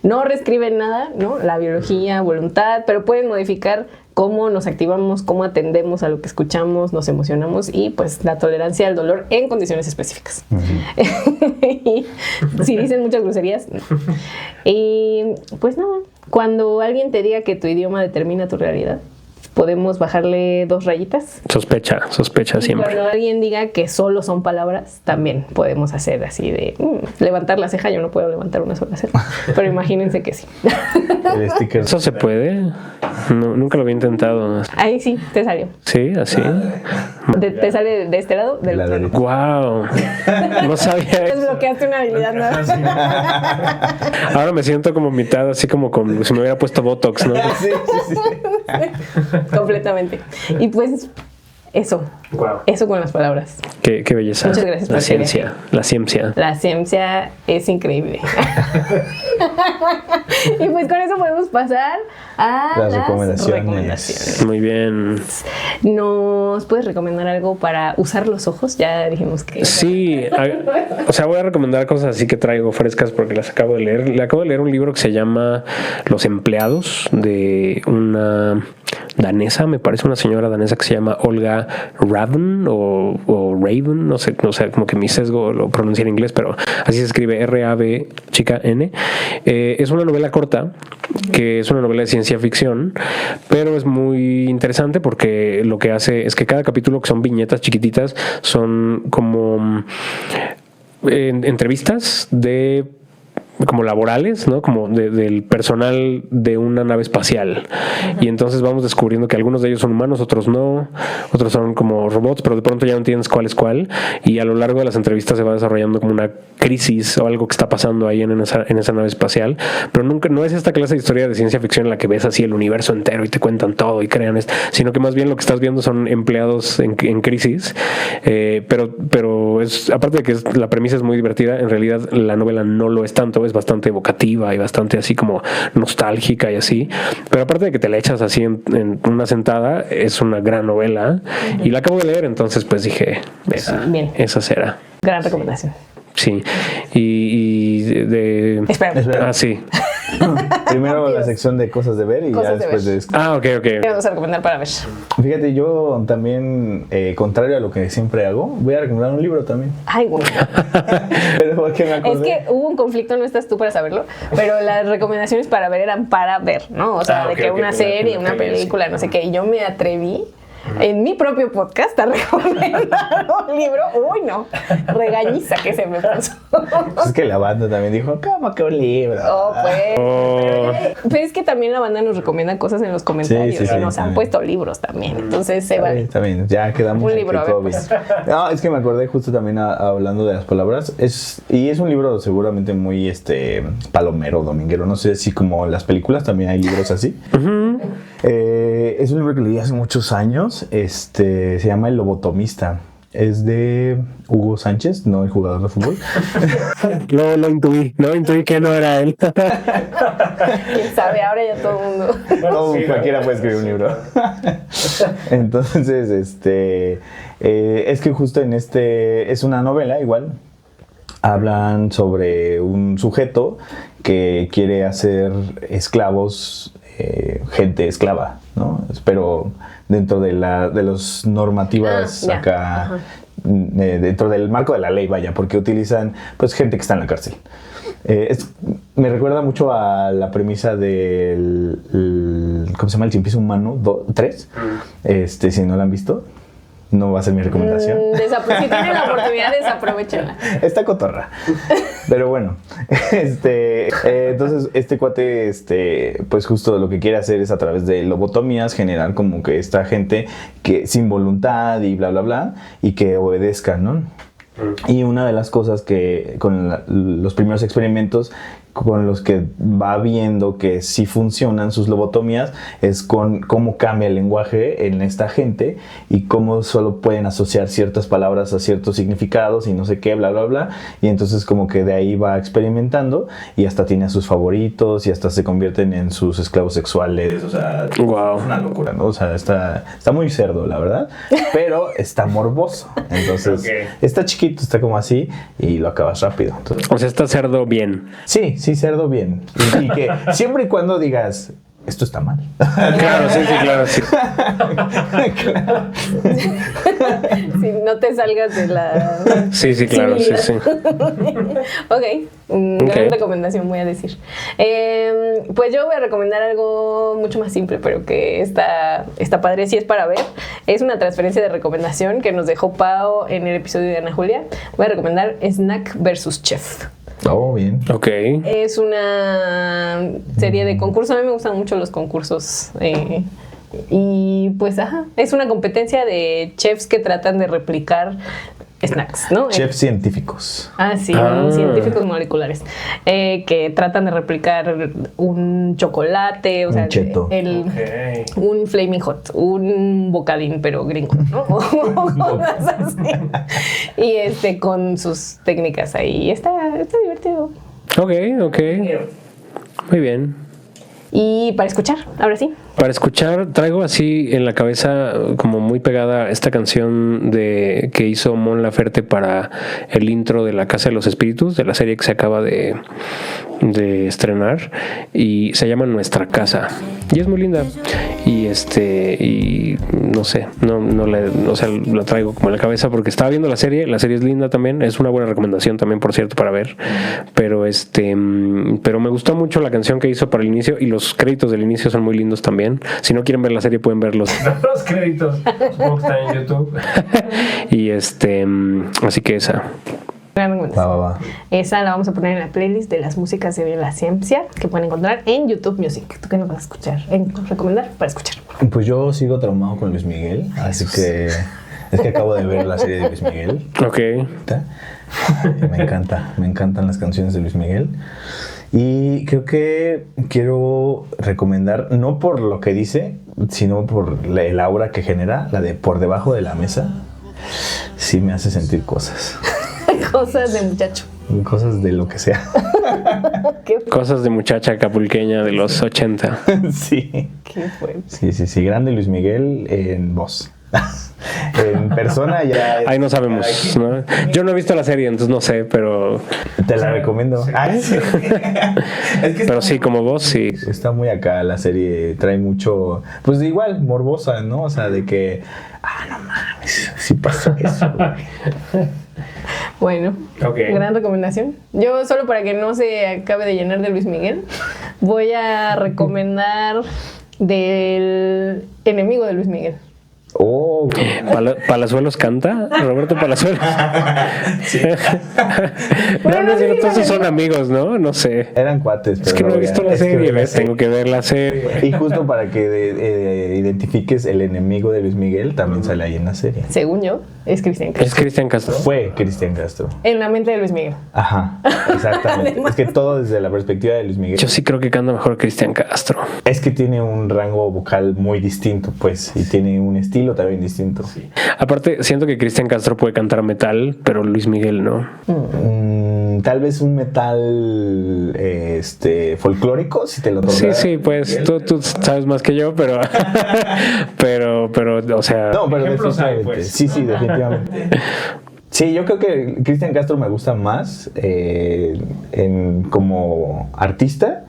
No reescriben nada, ¿no? La biología, voluntad, pero pueden modificar cómo nos activamos, cómo atendemos a lo que escuchamos, nos emocionamos y pues la tolerancia al dolor en condiciones específicas. Y si dicen muchas groserías, no. Y pues nada, cuando alguien te diga que tu idioma determina tu realidad, podemos bajarle 2 rayitas. Sospecha siempre. Cuando alguien diga que solo son palabras, también podemos hacer así de levantar la ceja. Yo no puedo levantar una sola ceja, pero imagínense que sí. El sticker. ¿Eso se puede? No, nunca lo había intentado. Ahí sí, te salió. Sí, así. Te sale de este lado, del La otro. derecha. Wow. No sabía. Desbloqueaste una habilidad nueva. Ahora me siento como mitad, así como si me hubiera puesto Botox, ¿no? Sí. Completamente. Y pues eso. Wow. Eso con las palabras. Qué belleza. Muchas gracias La por ciencia. La ciencia. La ciencia es increíble. Y pues con eso podemos pasar a Las las recomendaciones. recomendaciones. Muy bien. ¿Nos puedes recomendar algo para usar los ojos? Ya dijimos que... Sí, o sea, voy a recomendar cosas así que traigo frescas porque las acabo de leer. Le acabo de leer un libro que se llama Los empleados, de una danesa, me parece una señora danesa que se llama Olga Raven o Raven, no sé, como que mi sesgo lo pronuncia en inglés, pero así se escribe R-A-V chica N. Es una novela corta, que es una novela de ciencia ficción, pero es muy interesante porque lo que hace es que cada capítulo, que son viñetas chiquititas, son como entrevistas de como laborales, ¿no? Como del personal de una nave espacial. Y entonces vamos descubriendo que algunos de ellos son humanos, otros no, otros son como robots, pero de pronto ya no entiendes cuál es cuál. Y a lo largo de las entrevistas se va desarrollando como una crisis o algo que está pasando ahí en esa nave espacial. Pero nunca, no es esta clase de historia de ciencia ficción en la que ves así el universo entero y te cuentan todo y crean esto, sino que más bien lo que estás viendo son empleados en crisis. Pero es, aparte de que la premisa es muy divertida, en realidad la novela no lo es tanto. Es bastante evocativa y bastante así como nostálgica y así, pero aparte de que te la echas así en una sentada, es una gran novela y la acabo de leer, entonces pues dije, Bien. esa será. Gran recomendación. Sí, y de... Espera. Ah, sí. Primero la sección de cosas de ver y Cosas ya de después ver. de... Ah, ok. ¿Qué vamos a recomendar para ver? Fíjate, yo también, contrario a lo que siempre hago, voy a recomendar un libro también. Ay, güey. Pero ¿por qué me acordé? Es que hubo un conflicto, no estás tú para saberlo, pero las recomendaciones para ver eran para ver, ¿no? O sea, de que una serie, una película, no sé qué. Y yo me atreví en mi propio podcast a recomendar un libro. Uy, no, regañiza que se me puso. Es que la banda también dijo, ¿cómo que un libro? Oh, pues. Oh. Pero es que también la banda nos recomienda cosas en los comentarios Sí, y nos han también. puesto libros también. Entonces se vale. Está bien, ya quedamos Un aquí libro, a ver, todo bien. pues. No, es que me acordé justo también hablando de las palabras. Es un libro seguramente muy palomero, dominguero. No sé si como las películas también hay libros así. Es un libro que leí hace muchos años. Se llama El Lobotomista. Es de Hugo Sánchez, no el jugador de fútbol. Lo intuí que no era él. ¿Quién sabe? Ahora ya todo el mundo. No, cualquiera puede escribir un libro. Entonces, es que justo en es una novela igual. Hablan sobre un sujeto que quiere hacer esclavos, gente esclava, ¿no? Pero dentro de los normativas ya. acá, Ajá. dentro del marco de la ley, vaya, porque utilizan pues gente que está en la cárcel. Me recuerda mucho a la premisa del ¿cómo se llama? El Cien Pies Humano 3. Si no la han visto, no va a ser mi recomendación. Si tienen la oportunidad, desaprovechenla. Está cotorra. Pero bueno, entonces este cuate, pues justo lo que quiere hacer es a través de lobotomías generar como que esta gente que sin voluntad y bla, bla, bla, y que obedezcan, ¿no? Y una de las cosas que con los primeros experimentos con los que va viendo que sí funcionan sus lobotomías es con cómo cambia el lenguaje en esta gente y cómo solo pueden asociar ciertas palabras a ciertos significados y no sé qué, bla, bla, bla. Y entonces como que de ahí va experimentando y hasta tiene a sus favoritos y hasta se convierten en sus esclavos sexuales. O sea, Wow. es una locura, ¿no? O sea, está muy cerdo, la verdad, pero está morboso. Entonces, está chiquito, está como así y lo acabas rápido. Entonces, O sea, está cerdo bien. sí, cerdo bien. Y que siempre y cuando digas, esto está mal. Claro, sí, claro, sí. Claro. Si no te salgas de la... Sí, claro, sí. Ok, gran recomendación voy a decir. Pues yo voy a recomendar algo mucho más simple, pero que está padre, si es para ver. Es una transferencia de recomendación que nos dejó Pau en el episodio de Ana Julia. Voy a recomendar Snack vs. Chef. Oh, bien. Ok. Es una serie de concursos. A mí me gustan mucho los concursos. Y pues, es una competencia de chefs que tratan de replicar snacks, ¿no? Chefs científicos. Sí, científicos moleculares que tratan de replicar un chocolate, o sea, cheto. un Flaming Hot, un bocadín, pero gringo, ¿no? O cosas así. Y con sus técnicas ahí. Está divertido. Ok. Muy bien. Y para escuchar, ahora sí. Para escuchar, traigo así en la cabeza como muy pegada esta canción que hizo Mon Laferte para el intro de La Casa de los Espíritus, de la serie que se acaba de estrenar, y se llama Nuestra Casa. Y es muy linda. Y no sé, la traigo como en la cabeza porque estaba viendo la serie es linda también, es una buena recomendación también, por cierto, para ver. Pero pero me gustó mucho la canción que hizo para el inicio y los créditos del inicio son muy lindos también. Si no quieren ver la serie pueden ver los créditos, supongo que están en YouTube. Y así que esa. Va. Esa la vamos a poner en la playlist de las músicas de la ciencia que pueden encontrar en YouTube Music. ¿Tú qué nos vas a escuchar? Recomendar para escuchar. Pues yo sigo traumado con Luis Miguel, así que es que acabo de ver la serie de Luis Miguel. Ok. Me encantan las canciones de Luis Miguel. Y creo que quiero recomendar, no por lo que dice, sino por el aura que genera, la de Por Debajo de la Mesa. Sí me hace sentir cosas. Cosas de muchacho. Cosas de lo que sea. Cosas de muchacha acapulqueña de los 80. Qué Sí. fuerte. Sí. Grande Luis Miguel en voz. En persona ya... Ahí no sabemos, ¿no? Yo no he visto la serie, entonces no sé, pero... Te la recomiendo. Sí. Es que pero sí, como vos, sí. Está muy acá la serie, trae mucho... Pues igual, morbosa, ¿no? O sea, de que... no mames, sí pasó eso. Bueno, gran recomendación. Yo, solo para que no se acabe de llenar de Luis Miguel, voy a recomendar del enemigo de Luis Miguel. Oh, ¿Palazuelos canta? ¿Roberto Palazuelos? sí. No es cierto, todos son amigos, ¿no? No sé. Eran cuates. Es que no he visto la serie, ¿ves? Tengo que ver la serie. Y justo para que identifiques el enemigo de Luis Miguel, también sale ahí en la serie. Según yo, es Cristian Castro. ¿Es Cristian Castro? Fue Cristian Castro. En la mente de Luis Miguel. Ajá, exactamente. Es que todo desde la perspectiva de Luis Miguel. Yo sí creo que canta mejor Cristian Castro. Es que tiene un rango vocal muy distinto, pues, y tiene un estilo también distinto. Sí. Aparte, siento que Cristian Castro puede cantar metal, pero Luis Miguel no. Tal vez un metal folclórico, si te lo toca. Sí, pues tú sabes más que yo, pero o sea, no, pero definitivamente. Pues. Sí, definitivamente. Sí, yo creo que Cristian Castro me gusta más como artista,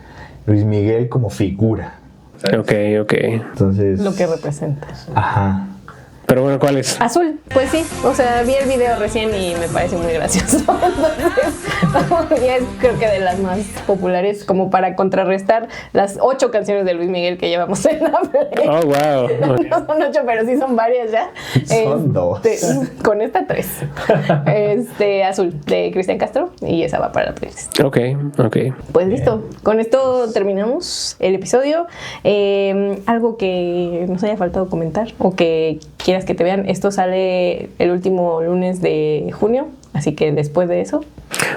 Luis Miguel como figura. Ok. Entonces, Lo que representa. Ajá. Pero bueno, ¿cuál es? Azul, pues sí, o sea, vi el video recién y me parece muy gracioso. Entonces, ya es creo que de las más populares, como para contrarrestar las 8 canciones de Luis Miguel que llevamos en la play. Oh, wow. No son 8, pero sí son varias ya. Son 2. Con esta 3. Azul, de Cristian Castro, y esa va para la playlist. Ok. Pues listo, con esto terminamos el episodio. Algo que nos haya faltado comentar o que quieras que te vean, esto sale el último lunes de junio Así que después de eso...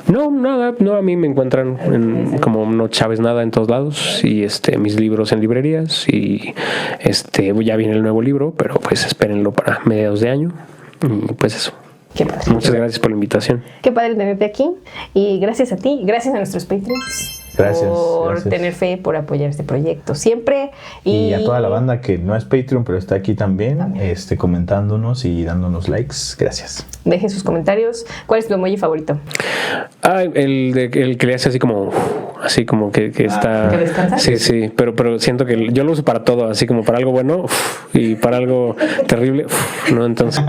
No, nada, no, a mí me encuentran como No Chávez Nada en todos lados y mis libros en librerías y ya viene el nuevo libro, pero pues espérenlo para mediados de año y pues eso. Qué padre. Muchas gracias por la invitación. Qué padre tenerte aquí y gracias a ti, gracias a nuestros Patreons. Gracias, Por gracias. tener fe, por apoyar este proyecto siempre. Y a toda la banda que no es Patreon, pero está aquí también. Comentándonos y dándonos likes. Gracias. Dejen sus comentarios. ¿Cuál es tu emoji favorito? El que le hace así como que está. ¿Que descansa? Sí, pero siento que yo lo uso para todo, así como para algo bueno y para algo terrible, no, entonces.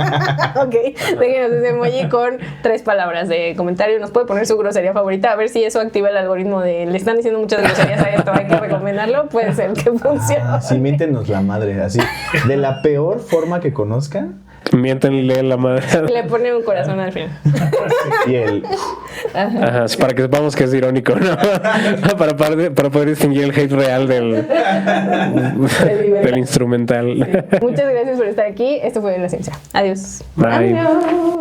Ok, déjenos ese emoji con 3 palabras de comentario. Nos puede poner su grosería favorita, a ver si eso activa el algoritmo de le están diciendo muchas groserías a esto, hay que recomendarlo. Puede ser que funcione. Sí, miéntenos la madre, así. De la peor forma que conozcan. Miéntenle la madre. Le pone un corazón al final. Y el... Ajá, para que sepamos que es irónico, ¿no? para poder distinguir el hate real del instrumental. Sí. Muchas gracias por estar aquí. Esto fue La Ciencia. Adiós. Bye. Adiós.